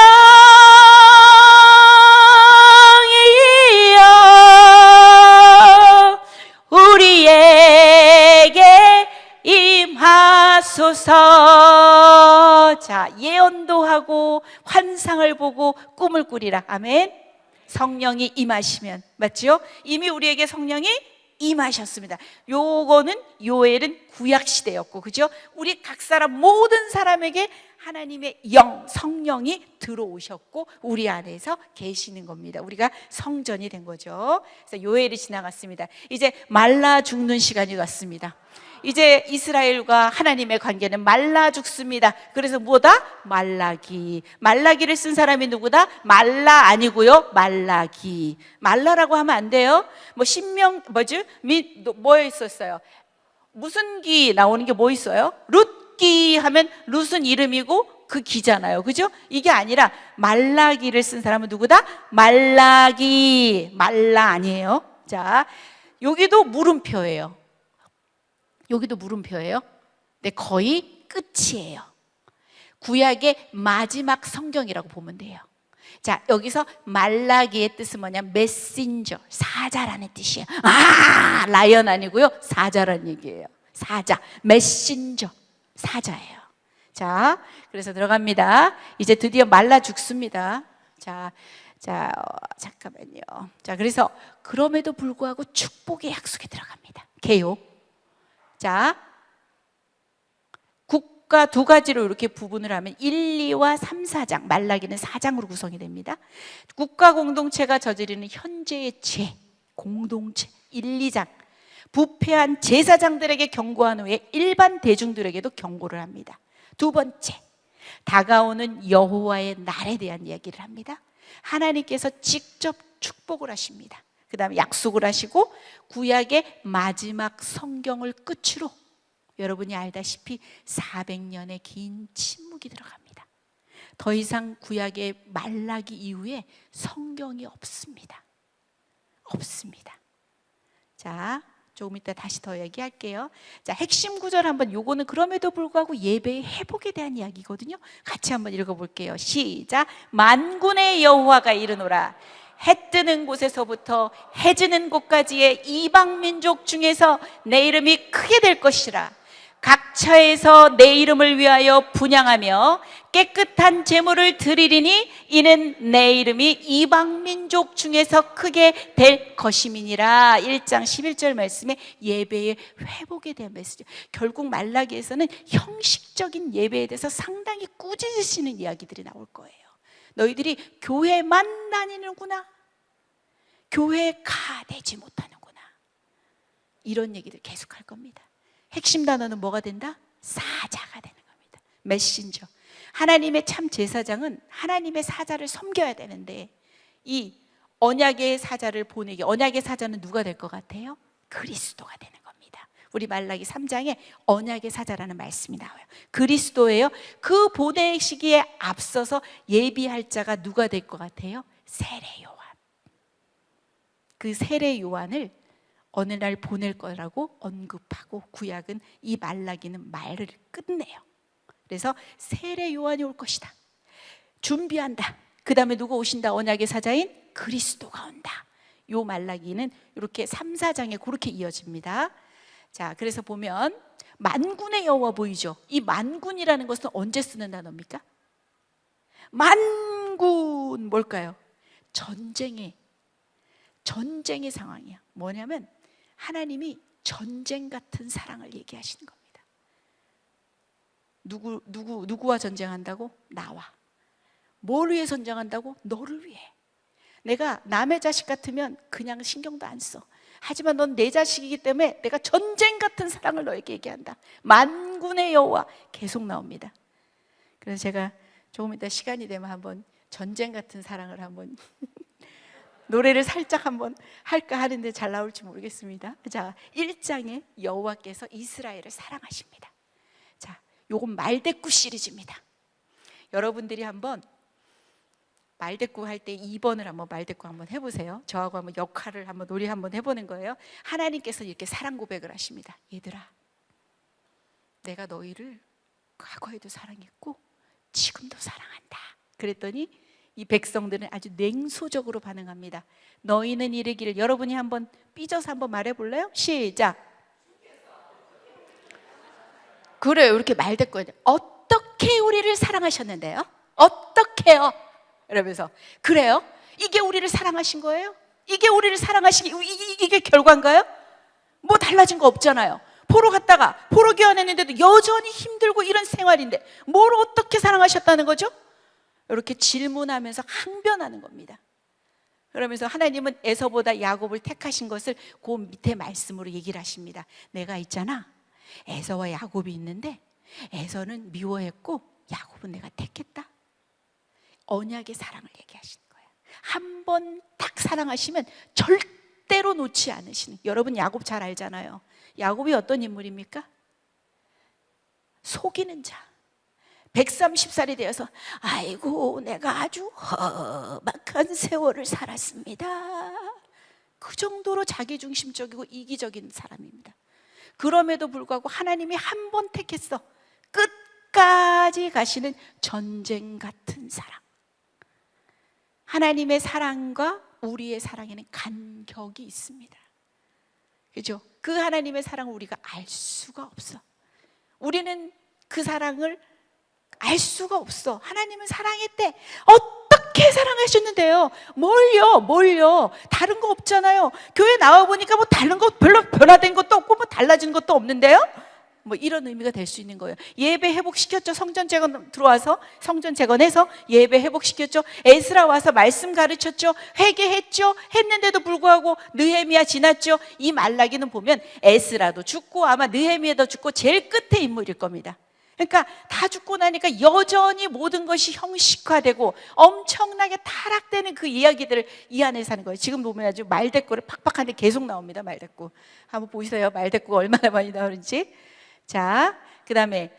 우리에게 임하소서. 자, 예언도 하고 환상을 보고 꿈을 꾸리라. 아멘. 성령이 임하시면, 맞죠? 이미 우리에게 성령이 임하셨습니다. 요거는 요엘은 구약 시대였고, 그죠? 우리 각 사람, 모든 사람에게 하나님의 영, 성령이 들어오셨고 우리 안에서 계시는 겁니다. 우리가 성전이 된 거죠. 그래서 요엘이 지나갔습니다. 이제 말라 죽는 시간이 왔습니다. 이제 이스라엘과 하나님의 관계는 말라 죽습니다. 그래서 뭐다? 말라기. 말라기를 쓴 사람이 누구다? 말라 아니고요, 말라기. 말라라고 하면 안 돼요. 뭐 신명 뭐죠? 뭐에 있었어요? 무슨 기 나오는 게 뭐 있어요? 룻기 하면 룻은 이름이고 그 기잖아요, 그죠? 이게 아니라 말라기를 쓴 사람은 누구다? 말라기. 말라 아니에요. 자, 여기도 물음표예요. 여기도 물음표예요. 근데 거의 끝이에요. 구약의 마지막 성경이라고 보면 돼요. 자, 여기서 말라기의 뜻은 뭐냐? 메신저, 사자라는 뜻이에요. 아, 라이언 아니고요, 사자라는 얘기예요. 사자, 메신저, 사자예요. 자, 그래서 들어갑니다. 이제 드디어 말라 죽습니다. 잠깐만요. 자, 그래서 그럼에도 불구하고 축복의 약속에 들어갑니다. 개요. 자, 국가 두 가지로 이렇게 부분을 하면 1, 2와 3, 4장, 말라기는 4장으로 구성이 됩니다. 국가 공동체가 저지르는 현재의 죄, 공동체 1, 2장, 부패한 제사장들에게 경고한 후에 일반 대중들에게도 경고를 합니다. 두 번째, 다가오는 여호와의 날에 대한 이야기를 합니다. 하나님께서 직접 축복을 하십니다. 그 다음에 약속을 하시고 구약의 마지막 성경을 끝으로 여러분이 알다시피 400년의 긴 침묵이 들어갑니다. 더 이상 구약의 말라기 이후에 성경이 없습니다. 없습니다. 자, 조금 이따 다시 더 얘기할게요. 자, 핵심 구절 한번, 요거는 그럼에도 불구하고 예배의 회복에 대한 이야기거든요. 같이 한번 읽어볼게요. 시작. 만군의 여호와가 이르노라. 해 뜨는 곳에서부터 해 지는 곳까지의 이방 민족 중에서 내 이름이 크게 될 것이라. 각처에서 내 이름을 위하여 분향하며 깨끗한 제물을 드리리니 이는 내 이름이 이방 민족 중에서 크게 될 것임이니라. 1장 11절 말씀에 예배의 회복에 대한 메시지. 결국 말라기에서는 형식적인 예배에 대해서 상당히 꾸짖으시는 이야기들이 나올 거예요. 너희들이 교회만 다니는구나, 교회에 가되지 못하는구나, 이런 얘기들 계속 할 겁니다. 핵심 단어는 뭐가 된다? 사자가 되는 겁니다. 메신저. 하나님의 참 제사장은 하나님의 사자를 섬겨야 되는데, 이 언약의 사자를 보내기, 언약의 사자는 누가 될 것 같아요? 그리스도가 되는 겁니다. 우리 말라기 3장에 언약의 사자라는 말씀이 나와요. 그리스도예요. 그 보내시기에 앞서서 예비할 자가 누가 될 것 같아요? 세례 요한. 그 세례 요한을 어느 날 보낼 거라고 언급하고, 구약은 이 말라기는 말을 끝내요. 그래서 세례 요한이 올 것이다, 준비한다. 그 다음에 누가 오신다? 언약의 사자인 그리스도가 온다. 요 말라기는 이렇게 3, 4장에 그렇게 이어집니다. 자, 그래서 보면 만군의 여호와 보이죠? 이 만군이라는 것은 언제 쓰는 단어입니까? 만군 뭘까요? 전쟁의 상황이야. 뭐냐면 하나님이 전쟁 같은 사랑을 얘기하시는 겁니다. 누구와 전쟁한다고? 나와. 뭘 위해 전쟁한다고? 너를 위해. 내가 남의 자식 같으면 그냥 신경도 안 써. 하지만 넌 내 자식이기 때문에 내가 전쟁 같은 사랑을 너에게 얘기한다. 만군의 여호와 계속 나옵니다. 그래서 제가 조금 이따 시간이 되면 한번 전쟁 같은 사랑을 한번 노래를 살짝 한번 할까 하는데 잘 나올지 모르겠습니다. 자, 1장에 여호와께서 이스라엘을 사랑하십니다. 자, 요건 말대꾸 시리즈입니다. 여러분들이 한번 말대꾸 할 때 2번을 한번 말대꾸 한번 해보세요. 저하고 한번 역할을 한번 놀이 한번 해보는 거예요. 하나님께서 이렇게 사랑 고백을 하십니다. 얘들아, 내가 너희를 과거에도 사랑했고 지금도 사랑한다. 그랬더니 이 백성들은 아주 냉소적으로 반응합니다. 너희는 이르기를, 여러분이 한번 삐져서 한번 말해볼래요? 시작. 그래요. 이렇게 말대꾸해요. 어떻게 우리를 사랑하셨는데요? 어떻게요? 이러면서, 그래요? 이게 우리를 사랑하신 거예요? 이게 우리를 사랑하신 이게 결과인가요? 뭐 달라진 거 없잖아요. 포로 갔다가 포로 교환했는데도 여전히 힘들고 이런 생활인데 뭘 어떻게 사랑하셨다는 거죠? 이렇게 질문하면서 항변하는 겁니다. 그러면서 하나님은 에서보다 야곱을 택하신 것을 그 밑에 말씀으로 얘기를 하십니다. 내가 있잖아, 에서와 야곱이 있는데 에서는 미워했고 야곱은 내가 택했다. 언약의 사랑을 얘기하시는 거예요. 한 번 딱 사랑하시면 절대로 놓지 않으시는. 여러분 야곱 잘 알잖아요. 야곱이 어떤 인물입니까? 속이는 자. 130살이 되어서 아이고 내가 아주 험악한 세월을 살았습니다. 그 정도로 자기중심적이고 이기적인 사람입니다. 그럼에도 불구하고 하나님이 한 번 택했어. 끝까지 가시는 전쟁 같은 사랑. 하나님의 사랑과 우리의 사랑에는 간격이 있습니다. 그죠? 그 하나님의 사랑을 우리가 알 수가 없어. 우리는 그 사랑을 알 수가 없어. 하나님은 사랑했대. 어떻게 사랑하셨는데요? 뭘요? 다른 거 없잖아요. 교회 나와보니까 뭐 다른 거 별로 변화된 것도 없고 뭐 달라진 것도 없는데요? 뭐 이런 의미가 될 수 있는 거예요. 예배 회복시켰죠. 성전 재건 들어와서 성전 재건해서 예배 회복시켰죠. 에스라 와서 말씀 가르쳤죠. 회개했죠. 했는데도 불구하고 느헤미야 지났죠. 이 말라기는 보면 에스라도 죽고 아마 느헤미야도 죽고 제일 끝에 인물일 겁니다. 그러니까 다 죽고 나니까 여전히 모든 것이 형식화되고 엄청나게 타락되는 그 이야기들을 이 안에 사는 거예요. 지금 보면 아주 말대꾸를 팍팍한데 계속 나옵니다. 말대꾸 한번 보세요. 말대꾸가 얼마나 많이 나오는지. 자, 그 다음에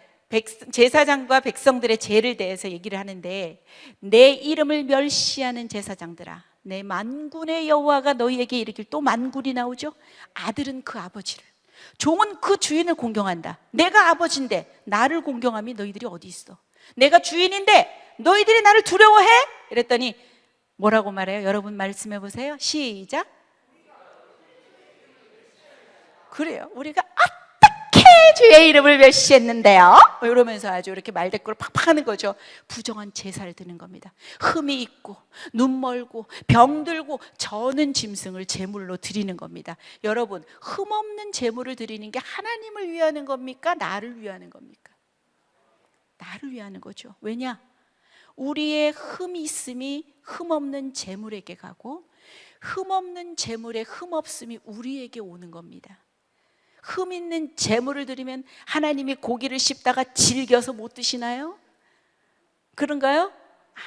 제사장과 백성들의 죄를 대해서 얘기를 하는데, 내 이름을 멸시하는 제사장들아, 내 만군의 여호와가 너희에게 이르길. 또 만군이 나오죠. 아들은 그 아버지를, 종은 그 주인을 공경한다. 내가 아버지인데 나를 공경함이 너희들이 어디 있어? 내가 주인인데 너희들이 나를 두려워해? 이랬더니 뭐라고 말해요? 여러분 말씀해 보세요. 시작. 그래요. 우리가 어떻게 주의 이름을 멸시했는데요? 이러면서 아주 이렇게 말대꾸를 팍팍 하는 거죠. 부정한 제사를 드는 겁니다. 흠이 있고 눈 멀고 병들고 저는 짐승을 제물로 드리는 겁니다. 여러분, 흠 없는 제물을 드리는 게 하나님을 위하는 겁니까? 나를 위하는 겁니까? 나를 위하는 거죠. 왜냐? 우리의 흠이 있음이 흠 없는 제물에게 가고 흠 없는 제물의 흠 없음이 우리에게 오는 겁니다. 흠 있는 제물을 드리면 하나님이 고기를 씹다가 질겨서 못 드시나요? 그런가요?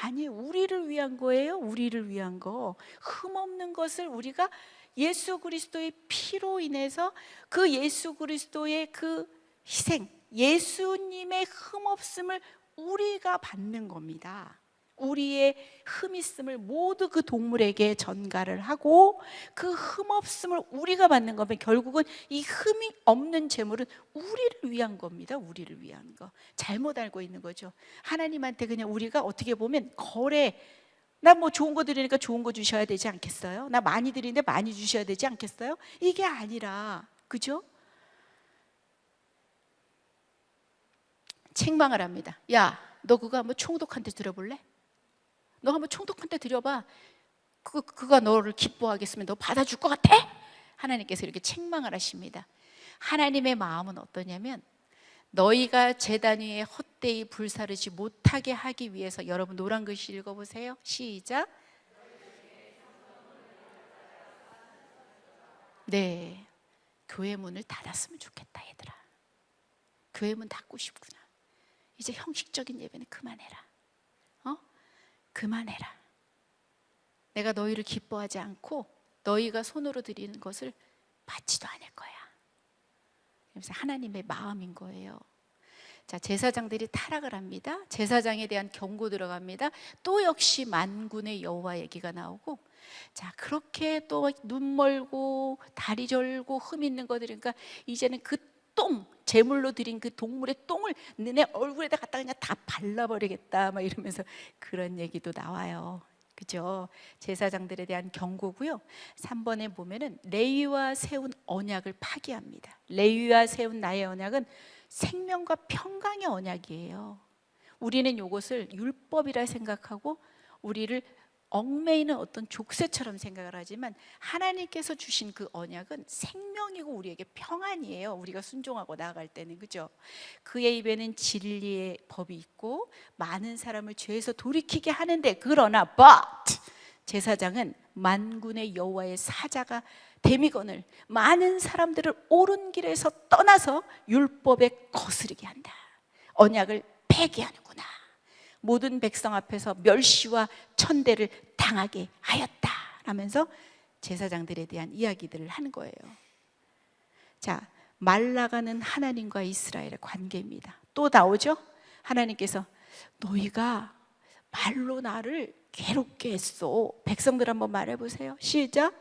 아니에요. 우리를 위한 거예요. 우리를 위한 거. 흠 없는 것을 우리가 예수 그리스도의 피로 인해서 그 예수 그리스도의 그 희생, 예수님의 흠 없음을 우리가 받는 겁니다. 우리의 흠 있음을 모두 그 동물에게 전가를 하고 그 흠 없음을 우리가 받는 거면 결국은 이 흠이 없는 제물은 우리를 위한 겁니다. 우리를 위한 거. 잘못 알고 있는 거죠. 하나님한테 그냥 우리가 어떻게 보면 거래, 나 뭐 좋은 거 드리니까 좋은 거 주셔야 되지 않겠어요? 나 많이 드리는데 많이 주셔야 되지 않겠어요? 이게 아니라, 그죠? 책망을 합니다. 야, 너 그거 한번 총독한테 들어볼래? 너 한번 총독한테 드려봐. 그가 너를 기뻐하겠으면 너 받아줄 것 같아? 하나님께서 이렇게 책망을 하십니다. 하나님의 마음은 어떠냐면 너희가 제단 위에 헛되이 불사르지 못하게 하기 위해서, 여러분 노란 글씨 읽어보세요. 시작. 네, 교회 문을 닫았으면 좋겠다 얘들아. 교회 문 닫고 싶구나. 이제 형식적인 예배는 그만해라. 그만해라. 내가 너희를 기뻐하지 않고 너희가 손으로 드리는 것을 받지도 않을 거야. 그래서 하나님의 마음인 거예요. 자, 제사장들이 타락을 합니다. 제사장에 대한 경고 들어갑니다. 또 역시 만군의 여호와 얘기가 나오고, 자, 그렇게 또 눈 멀고 다리 절고 흠 있는 거들이니까 이제는 그 똥, 제물로 드린 그 동물의 똥을 너네 얼굴에다 갖다 그냥 다 발라버리겠다 막 이러면서 그런 얘기도 나와요. 그죠? 제사장들에 대한 경고고요. 3번에 보면은 레위와 세운 언약을 파기합니다. 레위와 세운 나의 언약은 생명과 평강의 언약이에요. 우리는 이것을 율법이라 생각하고 우리를 얽매이는 어떤 족쇄처럼 생각을 하지만 하나님께서 주신 그 언약은 생명이고 우리에게 평안이에요. 우리가 순종하고 나아갈 때는, 그죠? 그의 입에는 진리의 법이 있고 많은 사람을 죄에서 돌이키게 하는데, 그러나 but 제사장은 만군의 여호와의 사자가 데미건을 많은 사람들을 옳은 길에서 떠나서 율법에 거스르게 한다. 언약을 폐기하는구나. 모든 백성 앞에서 멸시와 천대를 당하게 하였다 라면서 제사장들에 대한 이야기들을 하는 거예요. 자, 말라가는 하나님과 이스라엘의 관계입니다. 또 나오죠? 하나님께서 너희가 말로 나를 괴롭게 했어. 백성들 한번 말해보세요. 시작.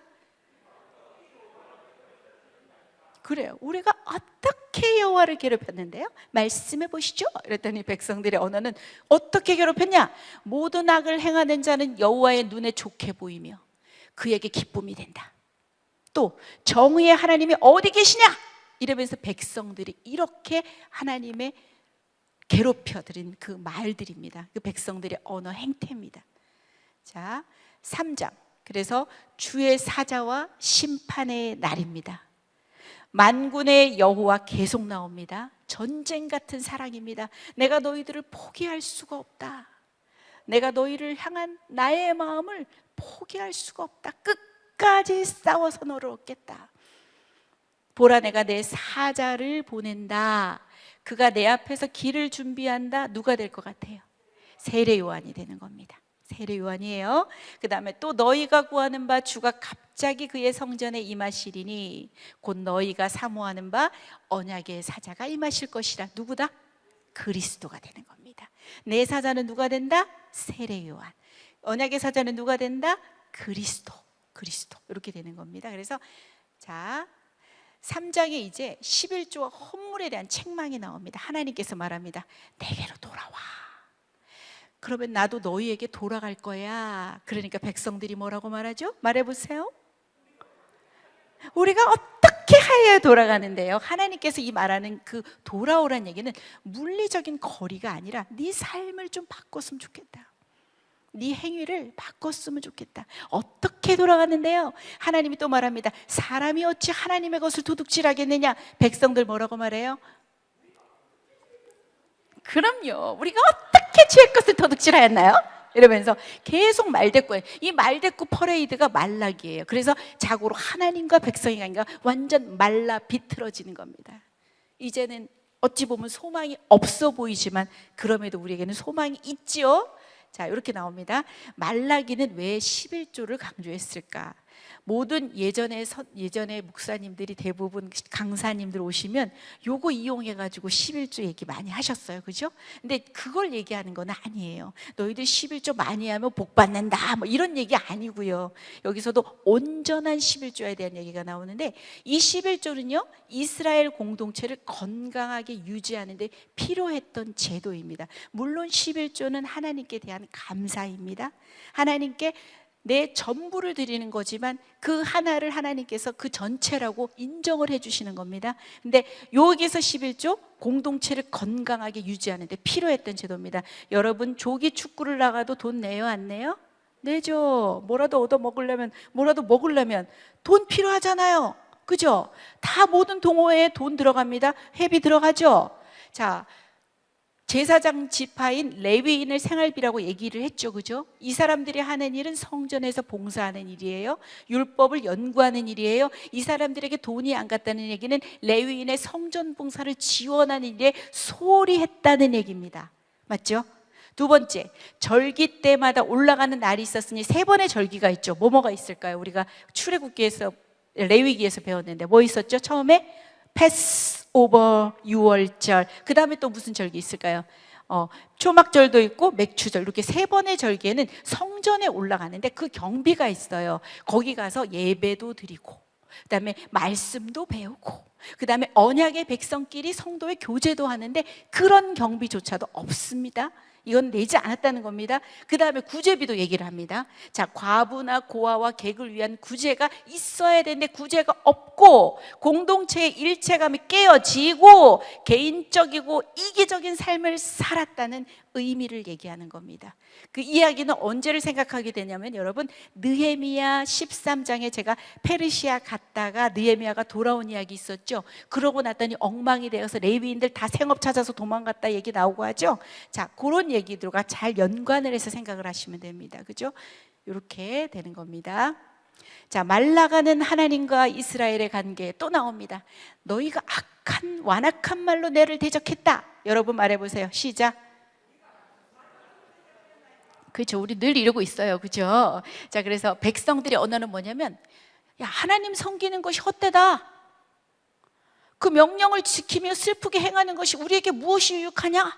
그래요. 우리가 어떻게 여호와를 괴롭혔는데요? 말씀해 보시죠. 그랬더니 백성들의 언어는 어떻게 괴롭혔냐? 모든 악을 행하는 자는 여호와의 눈에 좋게 보이며 그에게 기쁨이 된다. 또 정의의 하나님이 어디 계시냐? 이러면서 백성들이 이렇게 하나님의 괴롭혀 드린 그 말들입니다. 그 백성들의 언어 행태입니다. 자, 3장. 그래서 주의 사자와 심판의 날입니다. 만군의 여호와 계속 나옵니다. 전쟁 같은 사랑입니다. 내가 너희들을 포기할 수가 없다. 내가 너희를 향한 나의 마음을 포기할 수가 없다. 끝까지 싸워서 너를 얻겠다. 보라, 내가 내 사자를 보낸다. 그가 내 앞에서 길을 준비한다. 누가 될 것 같아요? 세례 요한이 되는 겁니다. 세례 요한이에요. 그 다음에 또 너희가 구하는 바 주가 갑자기 그의 성전에 임하시리니 곧 너희가 사모하는 바 언약의 사자가 임하실 것이라. 누구다? 그리스도가 되는 겁니다. 내 사자는 누가 된다? 세례 요한. 언약의 사자는 누가 된다? 그리스도. 이렇게 되는 겁니다. 그래서 자, 3장에 이제 11조와 헌물에 대한 책망이 나옵니다. 하나님께서 말합니다. 내게로 돌아와. 그러면 나도 너희에게 돌아갈 거야. 그러니까 백성들이 뭐라고 말하죠? 말해보세요. 우리가 어떻게 하여야 돌아가는데요? 하나님께서 이 말하는 그 돌아오란 얘기는 물리적인 거리가 아니라 네 삶을 좀 바꿨으면 좋겠다. 네 행위를 바꿨으면 좋겠다. 어떻게 돌아가는데요? 하나님이 또 말합니다. 사람이 어찌 하나님의 것을 도둑질하겠느냐? 백성들 뭐라고 말해요? 그럼요. 우리가 어떻게 주의 것을 도둑질하였나요? 이러면서 계속 말대꾸예요. 이 말대꾸 퍼레이드가 말락이에요. 그래서 자고로 하나님과 백성이 아닌가 완전 말라 비틀어지는 겁니다. 이제는 어찌 보면 소망이 없어 보이지만 그럼에도 우리에게는 소망이 있지요. 자, 이렇게 나옵니다. 말라기는 왜 11조를 강조했을까? 모든 예전에 목사님들이 대부분 강사님들 오시면 요거 이용해가지고 11조 얘기 많이 하셨어요. 그죠? 근데 그걸 얘기하는 건 아니에요. 너희들 11조 많이 하면 복 받는다. 뭐 이런 얘기 아니고요. 여기서도 온전한 11조에 대한 얘기가 나오는데 이 11조는요, 이스라엘 공동체를 건강하게 유지하는 데 필요했던 제도입니다. 물론 11조는 하나님께 대한 감사입니다. 하나님께 내 전부를 드리는 거지만 그 하나를 하나님께서 그 전체라고 인정을 해주시는 겁니다. 근데 여기서 11조 공동체를 건강하게 유지하는 데 필요했던 제도입니다. 여러분 조기 축구를 나가도 돈 내요 안 내요? 내죠. 뭐라도 얻어 먹으려면 돈 필요하잖아요. 그죠? 다 모든 동호회에 돈 들어갑니다. 회비 들어가죠. 자, 제사장 지파인 레위인을 생활비라고 얘기를 했죠. 그죠? 이 사람들이 하는 일은 성전에서 봉사하는 일이에요. 율법을 연구하는 일이에요. 이 사람들에게 돈이 안 갔다는 얘기는 레위인의 성전 봉사를 지원하는 일에 소홀히 했다는 얘기입니다. 맞죠? 두 번째, 절기 때마다 올라가는 날이 있었으니 세 번의 절기가 있죠. 뭐가 있을까요? 우리가 출애굽기에서 레위기에서 배웠는데 뭐 있었죠? 처음에 패스오버 6월절, 그 다음에 또 무슨 절기 있을까요? 초막절도 있고 맥추절, 이렇게 세 번의 절기에는 성전에 올라가는데 그 경비가 있어요. 거기 가서 예배도 드리고 그 다음에 말씀도 배우고 그 다음에 언약의 백성끼리 성도의 교제도 하는데 그런 경비조차도 없습니다. 이건 내지 않았다는 겁니다. 그 다음에 구제비도 얘기를 합니다. 자, 과부나 고아와 객을 위한 구제가 있어야 되는데 구제가 없고 공동체의 일체감이 깨어지고 개인적이고 이기적인 삶을 살았다는 의미를 얘기하는 겁니다. 그 이야기는 언제를 생각하게 되냐면 여러분 느헤미야 13장에 제가 페르시아 갔다가 느헤미야가 돌아온 이야기 있었죠. 그러고 났더니 엉망이 되어서 레위인들 다 생업 찾아서 도망갔다 얘기 나오고 하죠. 자, 그런 얘기들과 잘 연관을 해서 생각을 하시면 됩니다. 그죠? 이렇게 되는 겁니다. 자, 말라가는 하나님과 이스라엘의 관계 또 나옵니다. 너희가 완악한 말로 내를 대적했다. 여러분 말해보세요. 시작. 그렇죠. 우리 늘 이러고 있어요. 그죠? 자, 그래서 백성들의 언어는 뭐냐면 야, 하나님 섬기는 것이 헛되다. 그 명령을 지키며 슬프게 행하는 것이 우리에게 무엇이 유익하냐?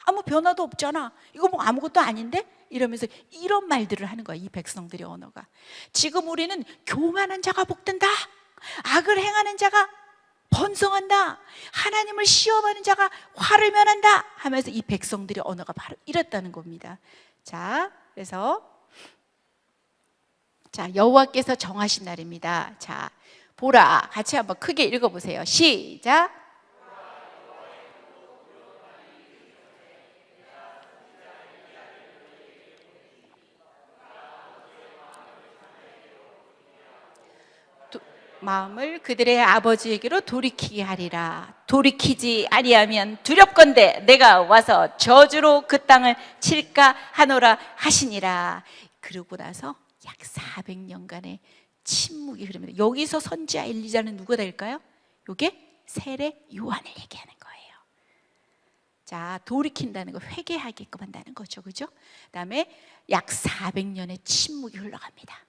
아무 변화도 없잖아. 이거 뭐 아무것도 아닌데? 이러면서 이런 말들을 하는 거야. 이 백성들의 언어가. 지금 우리는 교만한 자가 복된다. 악을 행하는 자가 번성한다. 하나님을 시험하는 자가 화를 면한다 하면서 이 백성들의 언어가 바로 이랬다는 겁니다. 자, 그래서 여호와께서 정하신 날입니다. 자, 보라, 같이 한번 크게 읽어보세요. 시작. 마음을 그들의 아버지에게로 돌이키게 하리라. 돌이키지 아니하면 두렵건대 내가 와서 저주로 그 땅을 칠까 하노라 하시니라. 그러고 나서 약 400년간의 침묵이 흐릅니다. 여기서 선지자 엘리야는 누가 될까요? 이게 세례 요한을 얘기하는 거예요. 자, 돌이킨다는 거, 회개하게끔 한다는 거죠. 그죠? 그다음에 약 400년의 침묵이 흘러갑니다.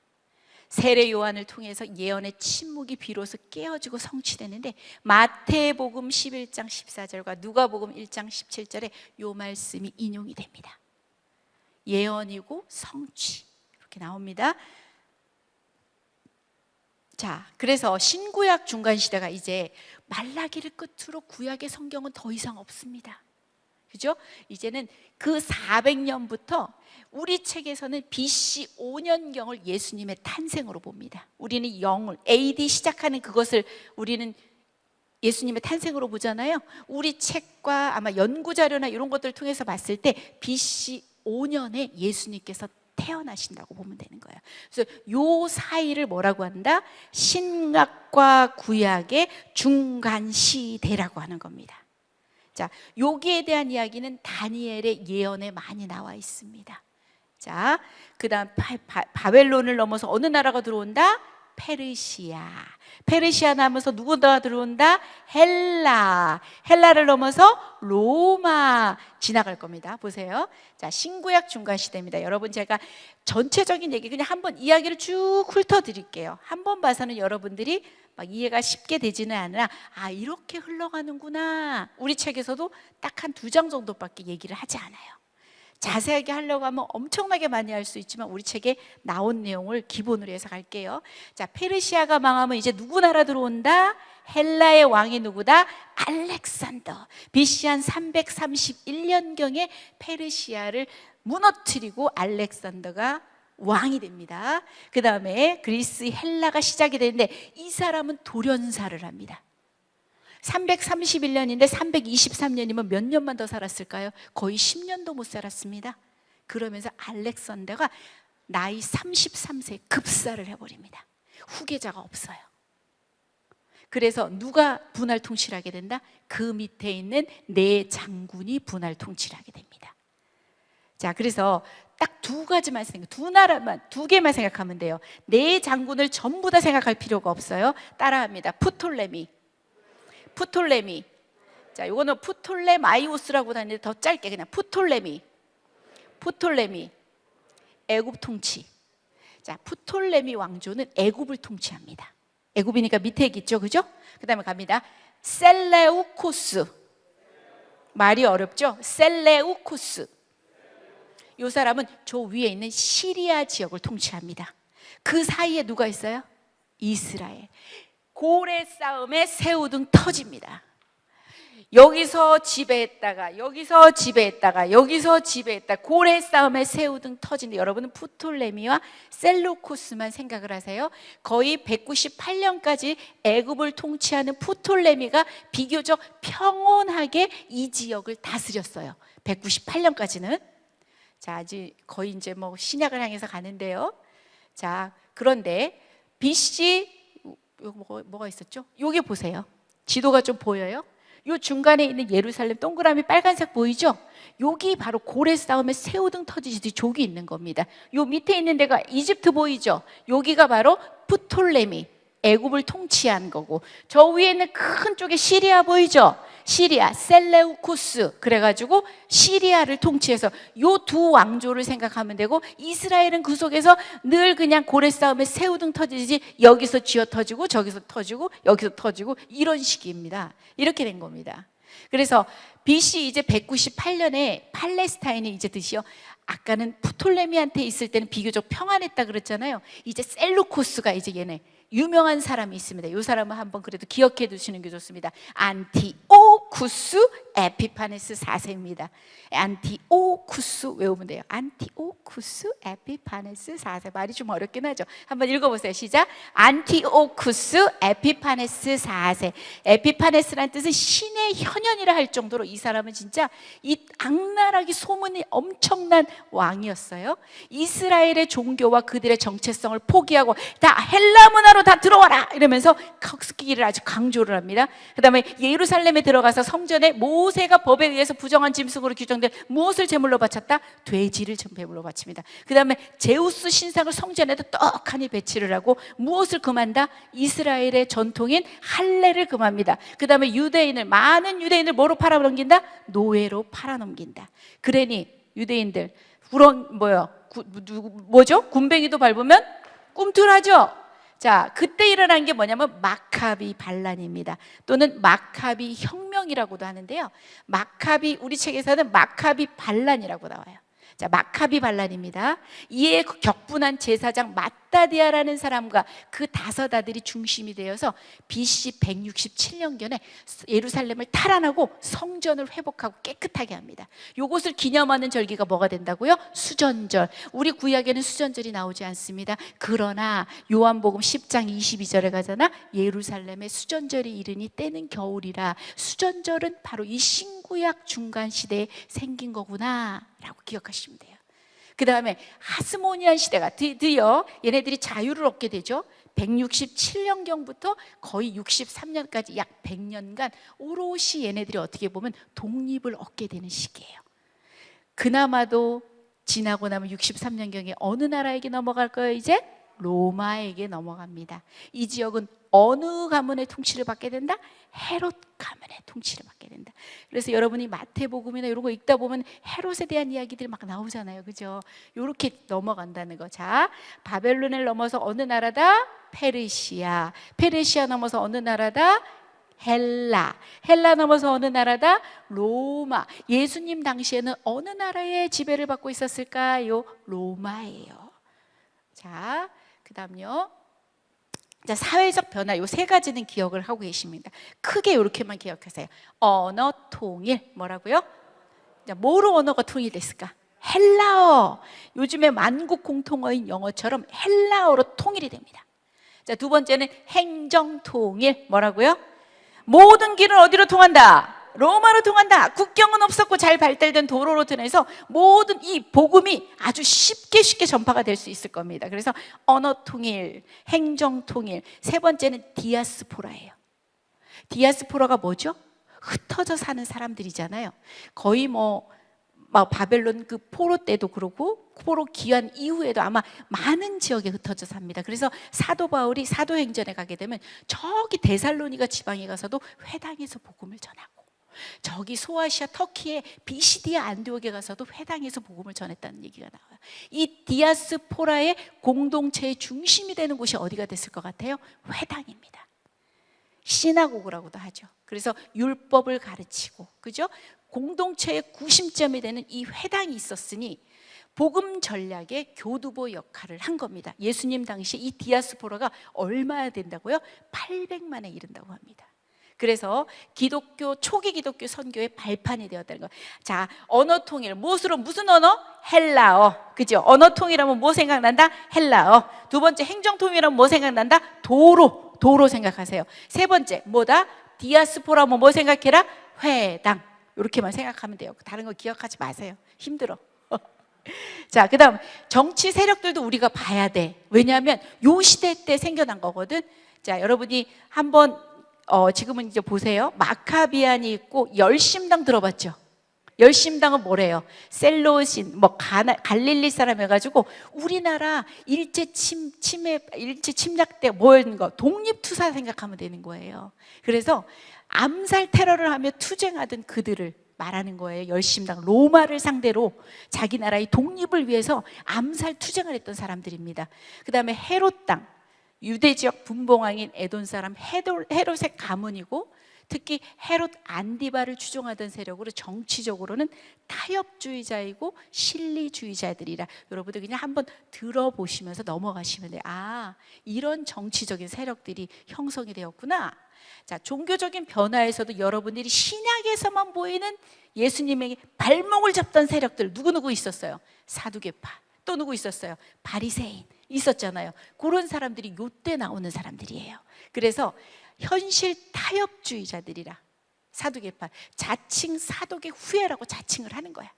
세례 요한을 통해서 예언의 침묵이 비로소 깨어지고 성취되는데 마태복음 11장 14절과 누가복음 1장 17절에 요 말씀이 인용이 됩니다. 예언이고 성취 이렇게 나옵니다. 자, 그래서 신구약 중간 시대가 이제 말라기를 끝으로 구약의 성경은 더 이상 없습니다. 그죠? 이제는 그 400년부터 우리 책에서는 BC 5년경을 예수님의 탄생으로 봅니다. 우리는 영을 AD 시작하는 그것을 우리는 예수님의 탄생으로 보잖아요. 우리 책과 아마 연구자료나 이런 것들을 통해서 봤을 때 BC 5년에 예수님께서 태어나신다고 보면 되는 거예요. 그래서 요 사이를 뭐라고 한다? 신약과 구약의 중간 시대라고 하는 겁니다. 자, 여기에 대한 이야기는 다니엘의 예언에 많이 나와 있습니다. 자, 그 다음 바벨론을 넘어서 어느 나라가 들어온다? 페르시아. 페르시아 남아서 누구가 들어온다? 헬라. 헬라를 넘어서 로마 지나갈 겁니다. 보세요. 자, 신구약 중간 시대입니다. 여러분, 제가 전체적인 얘기 그냥 한번 이야기를 쭉 훑어 드릴게요. 한번 봐서는 여러분들이 막 이해가 쉽게 되지는 않으나, 아, 이렇게 흘러가는구나. 우리 책에서도 딱 한 2장 정도밖에 얘기를 하지 않아요. 자세하게 하려고 하면 엄청나게 많이 할 수 있지만 우리 책에 나온 내용을 기본으로 해서 갈게요. 자, 페르시아가 망하면 이제 누구 나라 들어온다? 헬라의 왕이 누구다? 알렉산더. BC 한 331년경에 페르시아를 무너뜨리고 알렉산더가 왕이 됩니다. 그 다음에 그리스 헬라가 시작이 되는데 이 사람은 돌연사를 합니다. 331년인데 323년이면 몇 년만 더 살았을까요? 거의 10년도 못 살았습니다. 그러면서 알렉산더가 나이 33세에 급사를 해버립니다. 후계자가 없어요. 그래서 누가 분할 통치를 하게 된다? 그 밑에 있는 네 장군이 분할 통치를 하게 됩니다. 자, 그래서 딱 2가지만 두 개만 생각하면 돼요. 네 장군을 전부 다 생각할 필요가 없어요. 따라합니다. 프톨레미. 자, 이거는 프톨레마이오스라고 하는데 더 짧게 그냥 프톨레미. 애굽 통치. 자, 프톨레미 왕조는 애굽을 통치합니다. 애굽이니까 밑에 있죠, 그죠? 그 다음에 갑니다. 셀레우코스. 말이 어렵죠? 셀레우코스. 이 사람은 저 위에 있는 시리아 지역을 통치합니다. 그 사이에 누가 있어요? 이스라엘. 고래 싸움에 새우등 터집니다. 여기서 지배했다가 여기서 지배했다가 여기서 지배했다. 고래 싸움에 새우등 터진데 여러분은 프톨레미와 셀루코스만 생각을 하세요. 거의 198년까지 애굽을 통치하는 프톨레미가 비교적 평온하게 이 지역을 다스렸어요. 198년까지는. 자, 아직 거의 이제 뭐 신약을 향해서 가는데요. 자, 그런데 BC 뭐가 있었죠? 요게 보세요. 지도가 좀 보여요? 요 중간에 있는 예루살렘 동그라미 빨간색 보이죠? 여기 바로 고래 싸움에 새우등 터지듯이 족이 있는 겁니다. 요 밑에 있는 데가 이집트 보이죠? 여기가 바로 프톨레미, 애굽을 통치한 거고, 저 위에 있는 큰 쪽에 시리아 보이죠? 시리아, 셀레우쿠스. 그래가지고 시리아를 통치해서 요 2 왕조를 생각하면 되고, 이스라엘은 그 속에서 늘 그냥 고래 싸움에 새우등 터지지 여기서 쥐어 터지고 저기서 터지고 여기서 터지고 이런 식입니다. 이렇게 된 겁니다. 그래서 BC 이제 198년에 팔레스타인이 이제 드시어, 아까는 프톨레미한테 있을 때는 비교적 평안했다 그랬잖아요. 이제 셀루코스가 이제 얘네 유명한 사람이 있습니다. 이 사람은 한번 그래도 기억해 두시는 게 좋습니다. 안티오쿠스 에피파네스 4세입니다. 안티오쿠스 외우면 돼요. 안티오쿠스 에피파네스 4세. 말이 좀 어렵긴 하죠. 한번 읽어보세요. 시작. 안티오쿠스 에피파네스 4세. 에피파네스란 뜻은 신의 현현이라 할 정도로 이 사람은 진짜 이 악랄하게 소문이 엄청난 왕이었어요. 이스라엘의 종교와 그들의 정체성을 포기하고 다 헬라 문화로 다 들어와라 이러면서 격스키기를 아주 강조를 합니다. 그 다음에 예루살렘에 들어가서 성전에 모세가 법에 의해서 부정한 짐승으로 규정된 무엇을 제물로 바쳤다? 돼지를 제물로 바칩니다. 그 다음에 제우스 신상을 성전에도 떡하니 배치를 하고 무엇을 금한다? 이스라엘의 전통인 할례를 금합니다. 그 다음에 많은 유대인을 뭐로 팔아넘긴다? 노예로 팔아넘긴다. 그러니 유대인들 뭐죠? 군뱅이도 밟으면 꿈틀하죠? 자, 그때 일어난 게 뭐냐면 마카비 반란입니다. 또는 마카비 혁명이라고도 하는데요. 우리 책에서는 마카비 반란이라고 나와요. 자, 마카비 반란입니다. 이에 격분한 제사장 마따디아라는 사람과 그 다섯 아들이 중심이 되어서 BC 167년경에 예루살렘을 탈환하고 성전을 회복하고 깨끗하게 합니다. 이것을 기념하는 절기가 뭐가 된다고요? 수전절. 우리 구약에는 수전절이 나오지 않습니다. 그러나 요한복음 10장 22절에 가잖아. 예루살렘에 수전절이 이르니 때는 겨울이라. 수전절은 바로 이 신구약 중간 시대에 생긴 거구나 라고 기억하시면 돼요. 그 다음에 하스모니안 시대가 드디어 얘네들이 자유를 얻게 되죠. 167년경부터 거의 63년까지 약 100년간 오롯이 얘네들이 어떻게 보면 독립을 얻게 되는 시기예요. 그나마도 지나고 나면 63년경에 어느 나라에게 넘어갈 거예요? 이제 로마에게 넘어갑니다. 이 지역은 어느 가문의 통치를 받게 된다? 헤롯 가문의 통치를 받게 된다. 그래서 여러분이 마태복음이나 이런 거 읽다 보면 헤롯에 대한 이야기들이 막 나오잖아요, 그죠? 이렇게 넘어간다는 거. 자, 바벨론을 넘어서 어느 나라다? 페르시아. 페르시아 넘어서 어느 나라다? 헬라. 헬라 넘어서 어느 나라다? 로마. 예수님 당시에는 어느 나라의 지배를 받고 있었을까요? 로마예요. 자, 그 다음요. 자, 사회적 변화 요 세 가지는 기억을 하고 계십니다. 크게 이렇게만 기억하세요. 언어 통일. 뭐라고요? 자, 뭐로 언어가 통일됐을까? 헬라어. 요즘에 만국 공통어인 영어처럼 헬라어로 통일이 됩니다. 자, 두 번째는 행정 통일. 뭐라고요? 모든 길은 어디로 통한다? 로마로 통한다. 국경은 없었고 잘 발달된 도로로 통해서 모든 이 복음이 아주 쉽게 전파가 될 수 있을 겁니다. 그래서 언어 통일, 행정 통일. 세 번째는 디아스포라예요. 디아스포라가 뭐죠? 흩어져 사는 사람들이잖아요. 거의 막 바벨론 그 포로 때도 그렇고 포로 귀환 이후에도 아마 많은 지역에 흩어져 삽니다. 그래서 사도 바울이 사도행전에 가게 되면 저기 데살로니가 지방에 가서도 회당에서 복음을 전하고, 저기 소아시아 터키의 비시디아 안디옥에 가서도 회당에서 복음을 전했다는 얘기가 나와요. 이 디아스포라의 공동체의 중심이 되는 곳이 어디가 됐을 것 같아요? 회당입니다. 시나고그라고도 하죠. 그래서 율법을 가르치고, 그죠? 공동체의 구심점이 되는 이 회당이 있었으니 복음 전략의 교두보 역할을 한 겁니다. 예수님 당시 이 디아스포라가 얼마나 된다고요? 800만에 이른다고 합니다. 그래서 기독교 초기 기독교 선교의 발판이 되었다는 거예요. 자, 언어 통일. 무엇으로? 무슨 언어? 헬라어. 그죠? 언어 통일하면 뭐 생각난다? 헬라어. 두 번째 행정 통일하면 뭐 생각난다? 도로 생각하세요. 세 번째 뭐다? 디아스포라면 뭐 생각해라? 회당. 이렇게만 생각하면 돼요. 다른 거 기억하지 마세요. 힘들어. 자, 그 다음 정치 세력들도 우리가 봐야 돼. 왜냐하면 요 시대 때 생겨난 거거든. 자, 여러분이 한번 지금은 이제 보세요. 마카비안이 있고 열심당 들어봤죠? 열심당은 뭐래요? 셀로신, 갈릴리 사람 해가지고 우리나라 일제 침략 때 뭐였는 거? 독립투사 생각하면 되는 거예요. 그래서 암살 테러를 하며 투쟁하던 그들을 말하는 거예요. 열심당, 로마를 상대로 자기 나라의 독립을 위해서 암살 투쟁을 했던 사람들입니다. 그 다음에 헤롯당, 유대 지역 분봉왕인 에돔 사람 헤롯의 가문이고, 특히 헤롯 안디바를 추종하던 세력으로 정치적으로는 타협주의자이고 실리주의자들이라. 여러분들 그냥 한번 들어보시면서 넘어가시면 돼요. 아, 이런 정치적인 세력들이 형성이 되었구나. 자, 종교적인 변화에서도 여러분들이 신약에서만 보이는 예수님에게 발목을 잡던 세력들 누구 있었어요? 사두개파. 또 누구 있었어요? 바리새인 있었잖아요. 그런 사람들이 요때 나오는 사람들이에요. 그래서 현실 타협주의자들이라. 사두개파, 자칭 사독의 후예라고 자칭을 하는 거야.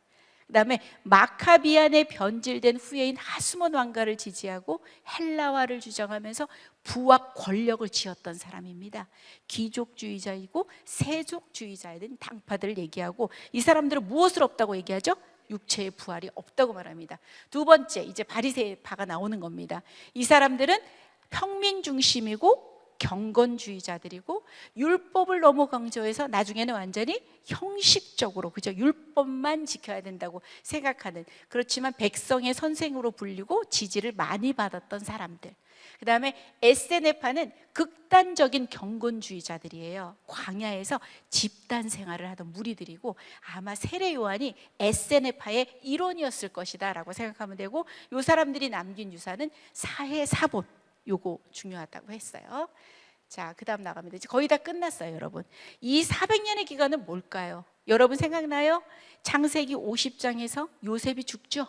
그 다음에 마카비안의 변질된 후예인 하스몬 왕가를 지지하고 헬라화를 주장하면서 부와 권력을 쥐었던 사람입니다. 귀족주의자이고 세족주의자인 당파들을 얘기하고, 이 사람들은 무엇을 없다고 얘기하죠? 육체의 부활이 없다고 말합니다. 두 번째, 이제 바리새파가 나오는 겁니다. 이 사람들은 평민 중심이고 경건주의자들이고 율법을 너무 강조해서 나중에는 완전히 형식적으로, 그죠? 율법만 지켜야 된다고 생각하는, 그렇지만 백성의 선생으로 불리고 지지를 많이 받았던 사람들. 그 다음에 에세네파는 극단적인 경건주의자들이에요. 광야에서 집단 생활을 하던 무리들이고 아마 세례 요한이 에세네파의 일원이었을 것이다 라고 생각하면 되고, 요 사람들이 남긴 유산은 사해사본, 요거 중요하다고 했어요. 자, 그 다음 나갑니다. 이제 거의 다 끝났어요, 여러분. 이 400년의 기간은 뭘까요? 여러분 생각나요? 창세기 50장에서 요셉이 죽죠?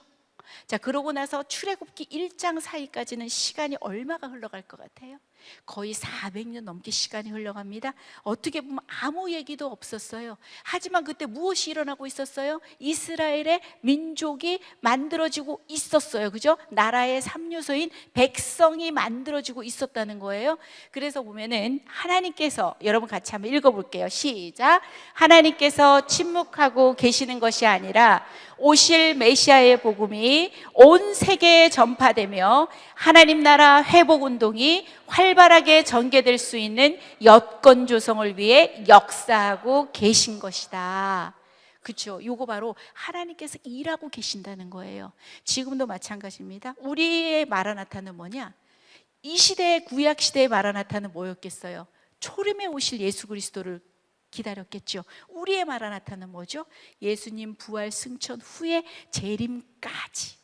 자, 그러고 나서 출애굽기 1장 사이까지는 시간이 얼마가 흘러갈 것 같아요? 거의 400년 넘게 시간이 흘러갑니다. 어떻게 보면 아무 얘기도 없었어요. 하지만 그때 무엇이 일어나고 있었어요? 이스라엘의 민족이 만들어지고 있었어요. 그죠? 나라의 3요소인 백성이 만들어지고 있었다는 거예요. 그래서 보면은 하나님께서, 여러분 같이 한번 읽어볼게요. 시작. 하나님께서 침묵하고 계시는 것이 아니라 오실 메시아의 복음이 온 세계에 전파되며 하나님 나라 회복 운동이 활발하게 전개될 수 있는 여건 조성을 위해 역사하고 계신 것이다. 그렇죠? 요거 바로 하나님께서 일하고 계신다는 거예요. 지금도 마찬가지입니다. 우리의 마라나타는 뭐냐? 이 시대의 구약 시대의 마라나타는 뭐였겠어요? 초림에 오실 예수 그리스도를 기다렸겠죠. 우리의 마라나타는 뭐죠? 예수님 부활 승천 후에 재림까지.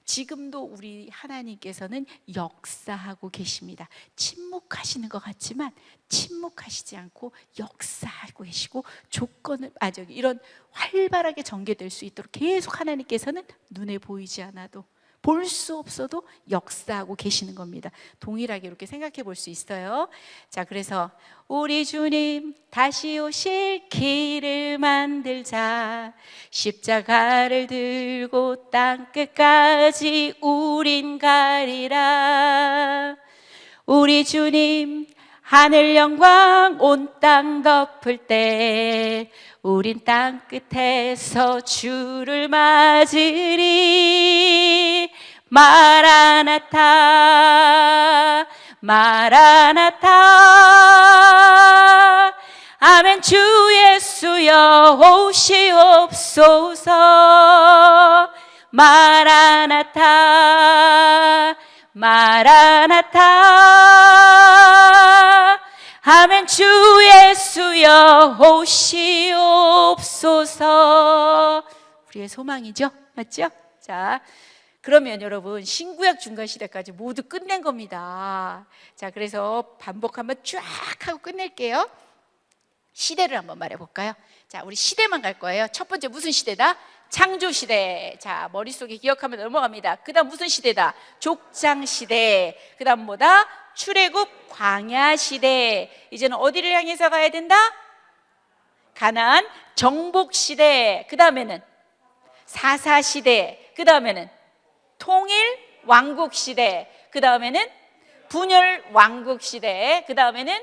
지금도 우리 하나님께서는 역사하고 계십니다. 침묵하시는 것 같지만 침묵하시지 않고 역사하고 계시고, 조건을 이런 활발하게 전개될 수 있도록 계속 하나님께서는 눈에 보이지 않아도, 볼 수 없어도 역사하고 계시는 겁니다. 동일하게 이렇게 생각해 볼 수 있어요. 자, 그래서 우리 주님 다시 오실 길을 만들자. 십자가를 들고 땅끝까지 우린 가리라. 우리 주님 하늘 영광 온 땅 덮을 때 우린 땅끝에서 주를 맞으리. 마라나타 마라나타. 아멘. 주 예수여 오시옵소서. 마라나타 마라나타. 아멘. 주 예수여 오시옵소서. 우리의 소망이죠, 맞죠? 자, 그러면 여러분 신구약 중간시대까지 모두 끝낸 겁니다. 자, 그래서 반복 한번 쫙 하고 끝낼게요. 시대를 한번 말해볼까요? 자, 우리 시대만 갈 거예요. 첫 번째 무슨 시대다? 창조시대. 자, 머릿속에 기억하면 넘어갑니다. 그 다음 무슨 시대다? 족장시대. 그 다음 뭐다? 출애굽 광야시대. 이제는 어디를 향해서 가야 된다? 가나안 정복시대. 그 다음에는 사사시대. 그 다음에는 통일 왕국시대. 그 다음에는 분열 왕국시대. 그 다음에는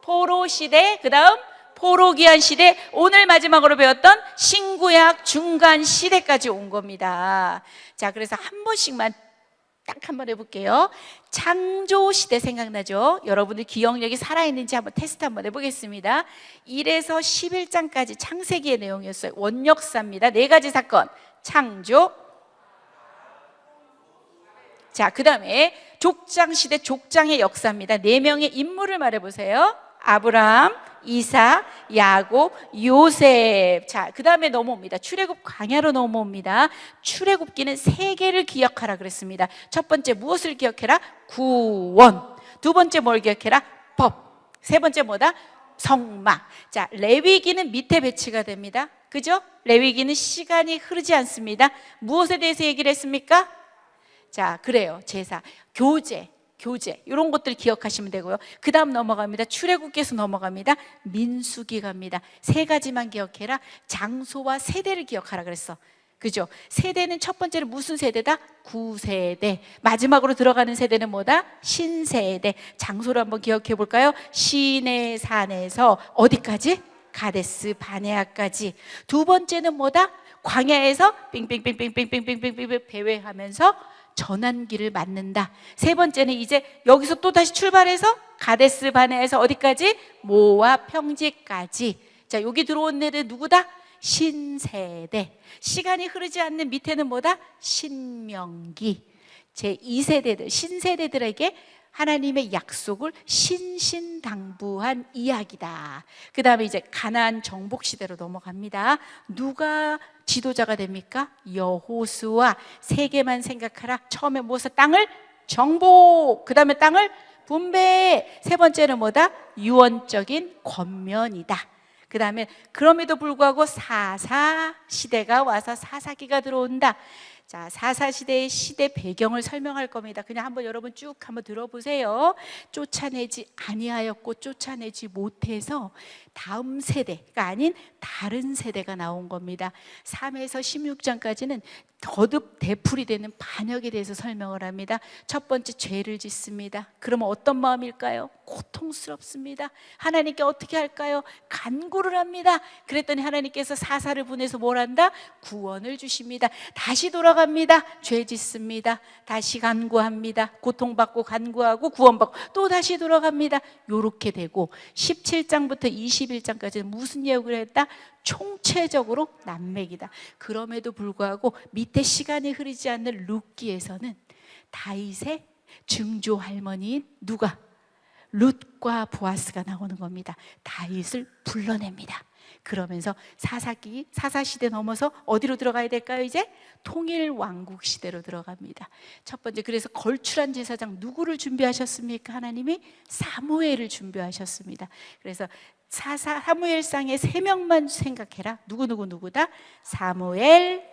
포로시대. 그 다음 포로기한 시대. 오늘 마지막으로 배웠던 신구약 중간시대까지 온 겁니다. 자, 그래서 한 번씩만 딱 한번 해볼게요. 창조시대 생각나죠? 여러분들 기억력이 살아있는지 한번 테스트 한번 해보겠습니다. 1에서 11장까지 창세기의 내용이었어요. 원역사입니다. 4가지 사건. 창조. 자, 그 다음에 족장시대, 족장의 역사입니다. 4명의 인물을 말해보세요. 아브라함, 이삭, 야곱, 요셉. 자, 그 다음에 넘어옵니다. 출애굽 광야로 넘어옵니다. 출애굽기는 3개를 기억하라 그랬습니다. 첫 번째 무엇을 기억해라? 구원. 두 번째 뭘 기억해라? 법. 세 번째 뭐다? 성막. 자, 레위기는 밑에 배치가 됩니다. 그죠? 레위기는 시간이 흐르지 않습니다. 무엇에 대해서 얘기를 했습니까? 자, 그래요. 제사, 교제 이런 것들 기억하시면 되고요. 그 다음 넘어갑니다. 출애굽기에서 넘어갑니다. 민수기 갑니다. 3가지만 기억해라. 장소와 세대를 기억하라 그랬어. 그죠? 세대는 첫 번째는 무슨 세대다? 구세대. 마지막으로 들어가는 세대는 뭐다? 신세대. 장소를 한번 기억해 볼까요? 시내산에서 어디까지? 가데스 바네아까지. 두 번째는 뭐다? 광야에서 빙빙빙빙빙빙빙빙빙 배회하면서 전환기를 맞는다. 세 번째는 이제 여기서 또 다시 출발해서 가데스 바네아에서 어디까지? 모압 평지까지. 자, 여기 들어온 애들 누구다? 신세대. 시간이 흐르지 않는 밑에는 뭐다? 신명기. 제 2세대들, 신세대들에게 하나님의 약속을 신신당부한 이야기다. 그 다음에 이제 가나안 정복 시대로 넘어갑니다. 누가 지도자가 됩니까? 여호수아. 세 개만 생각하라. 처음에 무엇을? 땅을 정복. 그 다음에 땅을 분배. 세 번째는 뭐다? 유언적인 권면이다. 그 다음에 그럼에도 불구하고 사사 시대가 와서 사사기가 들어온다. 자, 사사시대의 시대 배경을 설명할 겁니다. 그냥 한번 여러분 쭉 한번 들어보세요. 쫓아내지 아니하였고 쫓아내지 못해서 다음 세대가 아닌 다른 세대가 나온 겁니다. 3에서 16장까지는 거듭 되풀이 되는 반역에 대해서 설명을 합니다. 첫 번째, 죄를 짓습니다. 그러면 어떤 마음일까요? 고통스럽습니다. 하나님께 어떻게 할까요? 간구를 합니다. 그랬더니 하나님께서 사사를 보내서 뭘 한다? 구원을 주십니다. 다시 돌아갑니다. 죄 짓습니다. 다시 간구합니다. 고통받고 간구하고 구원받고 또 다시 돌아갑니다. 요렇게 되고 17장부터 21장까지는 무슨 예언을 했다? 총체적으로 난맥이다. 그럼에도 불구하고 밑에 시간이 흐르지 않는 룻기에서는 다윗의 증조 할머니인 누가? 룻과 보아스가 나오는 겁니다. 다윗을 불러냅니다. 그러면서 사사시대 넘어서 어디로 들어가야 될까요? 이제 통일왕국 시대로 들어갑니다. 첫 번째, 그래서 걸출한 제사장 누구를 준비하셨습니까? 하나님이 사무엘을 준비하셨습니다. 그래서 사무엘상의 3명만 생각해라. 누구다? 사무엘,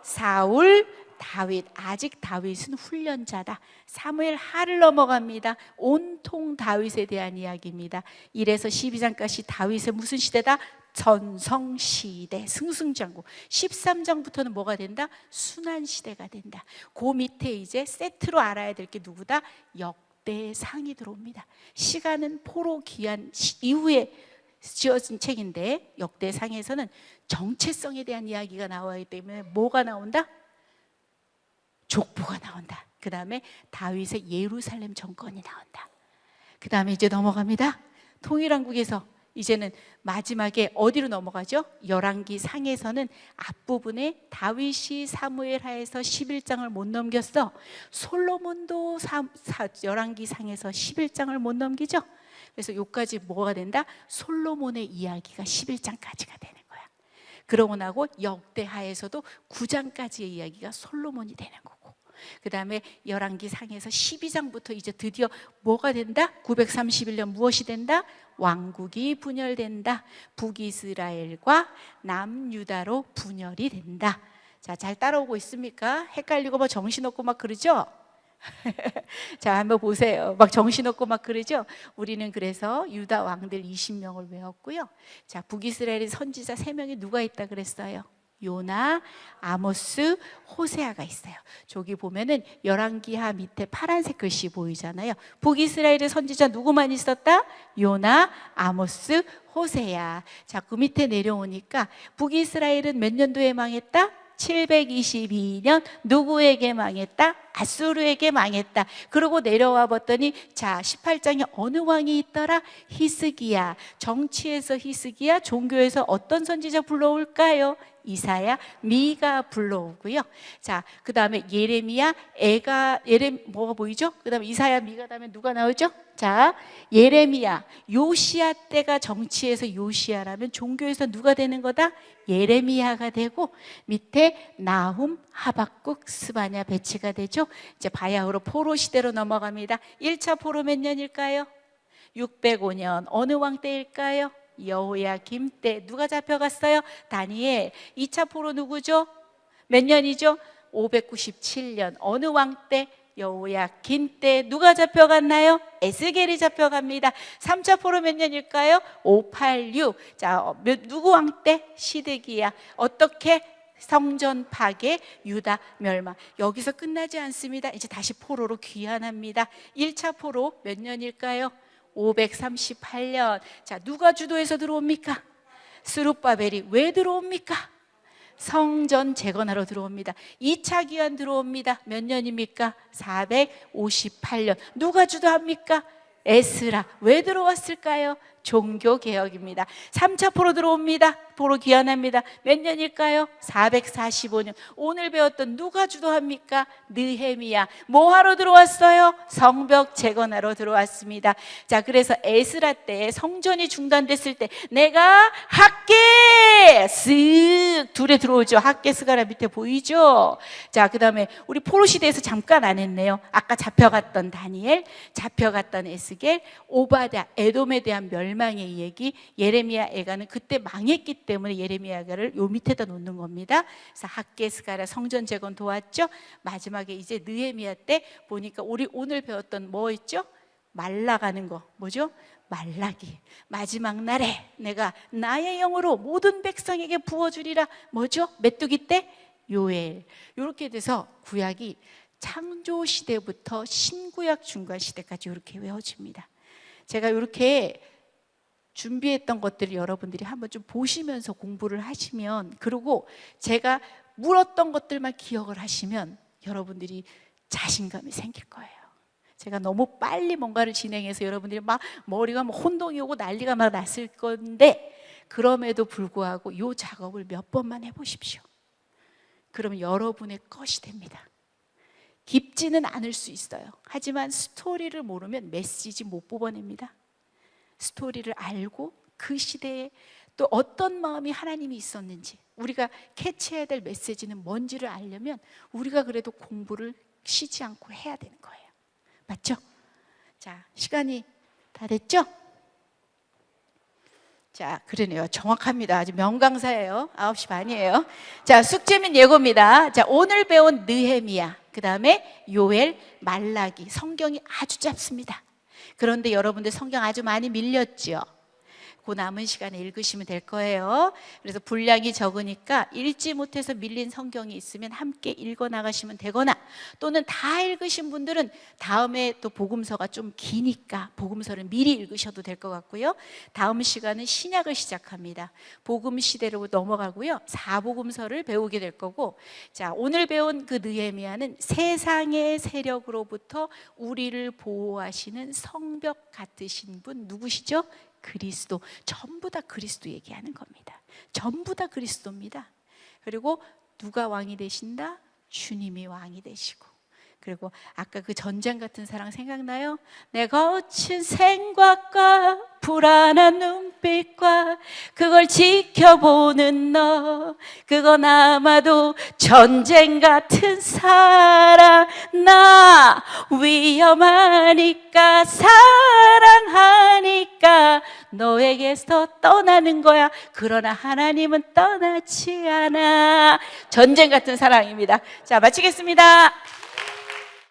사울, 다윗. 아직 다윗은 훈련자다. 사무엘 하를 넘어갑니다. 온통 다윗에 대한 이야기입니다. 1에서 12장까지 다윗의 무슨 시대다? 전성시대, 승승장구. 13장부터는 뭐가 된다? 순환시대가 된다. 그 밑에 이제 세트로 알아야 될 게 누구다? 역대상이 들어옵니다. 시간은 포로 귀환 이후에 지어진 책인데 역대상에서는 정체성에 대한 이야기가 나오기 때문에 뭐가 나온다? 족보가 나온다. 그 다음에 다윗의 예루살렘 정권이 나온다. 그 다음에 이제 넘어갑니다. 통일왕국에서 이제는 마지막에 어디로 넘어가죠? 열왕기 상에서는 앞부분에 다윗이 사무엘 하에서 11장을 못 넘겼어. 솔로몬도 열왕기 상에서 11장을 못 넘기죠. 그래서 여기까지 뭐가 된다? 솔로몬의 이야기가 11장까지가 되는 거야. 그러고 나고 역대하에서도 9장까지의 이야기가 솔로몬이 되는 거고, 그 다음에 열왕기 상에서 12장부터 이제 드디어 뭐가 된다? 931년 무엇이 된다? 왕국이 분열된다. 북이스라엘과 남유다로 분열이 된다. 자, 잘 따라오고 있습니까? 헷갈리고 뭐 정신없고 막 그러죠? 자, 한번 보세요. 막 정신없고 막 그러죠? 우리는 그래서 유다 왕들 20명을 외웠고요. 자, 북이스라엘의 선지자 3명이 누가 있다 그랬어요? 요나, 아모스, 호세아가 있어요. 저기 보면은 열왕기하 밑에 파란색 글씨 보이잖아요. 북이스라엘의 선지자 누구만 있었다? 요나, 아모스, 호세아. 자, 그 밑에 내려오니까 북이스라엘은 몇 년도에 망했다? 722년 누구에게 망했다? 아수르에게 망했다. 그러고 내려와 봤더니 자, 18장에 어느 왕이 있더라? 히스기야. 정치에서 히스기야, 종교에서 어떤 선지자 불러올까요? 이사야, 미가 불러오고요. 자, 그 다음에 예레미야, 뭐가 보이죠? 그 다음에 이사야, 미가 다음에 누가 나오죠? 자, 예레미야. 요시야 때가 정치에서 요시야라면 종교에서 누가 되는 거다? 예레미야가 되고, 밑에 나훔, 하박국, 스바냐, 베치가 되죠. 이제 바야흐로 포로 시대로 넘어갑니다. 1차 포로 몇 년일까요? 605년. 어느 왕 때일까요? 여호야김 때. 누가 잡혀갔어요? 다니엘. 2차 포로 누구죠? 몇 년이죠? 597년. 어느 왕 때? 여호야긴 때. 누가 잡혀갔나요? 에스겔이 잡혀갑니다. 3차 포로 몇 년일까요? 586. 자, 누구 왕 때? 시드기야. 어떻게? 성전 파괴, 유다 멸망. 여기서 끝나지 않습니다. 이제 다시 포로로 귀환합니다. 1차 포로 몇 년일까요? 538년. 자, 누가 주도해서 들어옵니까? 스룹바벨이. 왜 들어옵니까? 성전 재건하러 들어옵니다. 2차 귀환 들어옵니다. 몇 년입니까? 458년. 누가 주도합니까? 에스라. 왜 들어왔을까요? 종교개혁입니다. 3차 포로 들어옵니다. 포로 귀환합니다. 몇 년일까요? 445년. 오늘 배웠던 누가 주도합니까? 느헤미야. 뭐하러 들어왔어요? 성벽 재건하러 들어왔습니다. 자, 그래서 에스라 때 성전이 중단됐을 때 내가 학계 쓱 둘에 들어오죠. 학계 스가랴 밑에 보이죠? 자, 그 다음에 우리 포로 시대에서 잠깐 안 했네요. 아까 잡혀갔던 다니엘, 잡혀갔던 에스겔, 오바댜, 에돔에 대한 멸망의 얘기. 예레미야 애가는 그때 망했기 때문에 예레미야 애가를 요 밑에다 놓는 겁니다. 그래서 학계 스가랴 성전 재건 도왔죠. 마지막에 이제 느헤미야 때 보니까 우리 오늘 배웠던 뭐 있죠? 말라가는 거 뭐죠? 말라기. 마지막 날에 내가 나의 영으로 모든 백성에게 부어주리라. 뭐죠? 메뚜기 때 요엘. 이렇게 돼서 구약이 창조 시대부터 신구약 중간 시대까지 이렇게 외워집니다. 제가 이렇게 준비했던 것들을 여러분들이 한번 좀 보시면서 공부를 하시면, 그리고 제가 물었던 것들만 기억을 하시면 여러분들이 자신감이 생길 거예요. 제가 너무 빨리 뭔가를 진행해서 여러분들이 막 머리가 막 혼동이 오고 난리가 막 났을 건데, 그럼에도 불구하고 이 작업을 몇 번만 해보십시오. 그러면 여러분의 것이 됩니다. 깊지는 않을 수 있어요. 하지만 스토리를 모르면 메시지 못 뽑아냅니다. 스토리를 알고 그 시대에 또 어떤 마음이 하나님이 있었는지, 우리가 캐치해야 될 메시지는 뭔지를 알려면 우리가 그래도 공부를 쉬지 않고 해야 되는 거예요. 맞죠? 자, 시간이 다 됐죠? 자, 그러네요. 정확합니다. 아주 명강사예요. 9시 반이에요. 자, 숙제 및 예고입니다. 자, 오늘 배운 느헤미야, 그 다음에 요엘, 말라기. 성경이 아주 짧습니다. 그런데 여러분들 성경 아주 많이 밀렸죠? 그 남은 시간에 읽으시면 될 거예요. 그래서 분량이 적으니까 읽지 못해서 밀린 성경이 있으면 함께 읽어 나가시면 되거나, 또는 다 읽으신 분들은 다음에 또 복음서가 좀 기니까 복음서를 미리 읽으셔도 될 것 같고요. 다음 시간은 신약을 시작합니다. 복음 시대로 넘어가고요. 사복음서를 배우게 될 거고, 자, 오늘 배운 그 느헤미야는 세상의 세력으로부터 우리를 보호하시는 성벽 같으신 분 누구시죠? 그리스도. 전부 다 그리스도 얘기하는 겁니다. 전부 다 그리스도입니다. 그리고 누가 왕이 되신다? 주님이 왕이 되시고. 그리고 아까 그 전쟁 같은 사랑 생각나요? 내 거친 생각과 불안한 눈빛과 그걸 지켜보는 너, 그건 아마도 전쟁 같은 사랑. 나 위험하니까 사랑하니까 너에게서 떠나는 거야. 그러나 하나님은 떠나지 않아. 전쟁 같은 사랑입니다. 자, 마치겠습니다.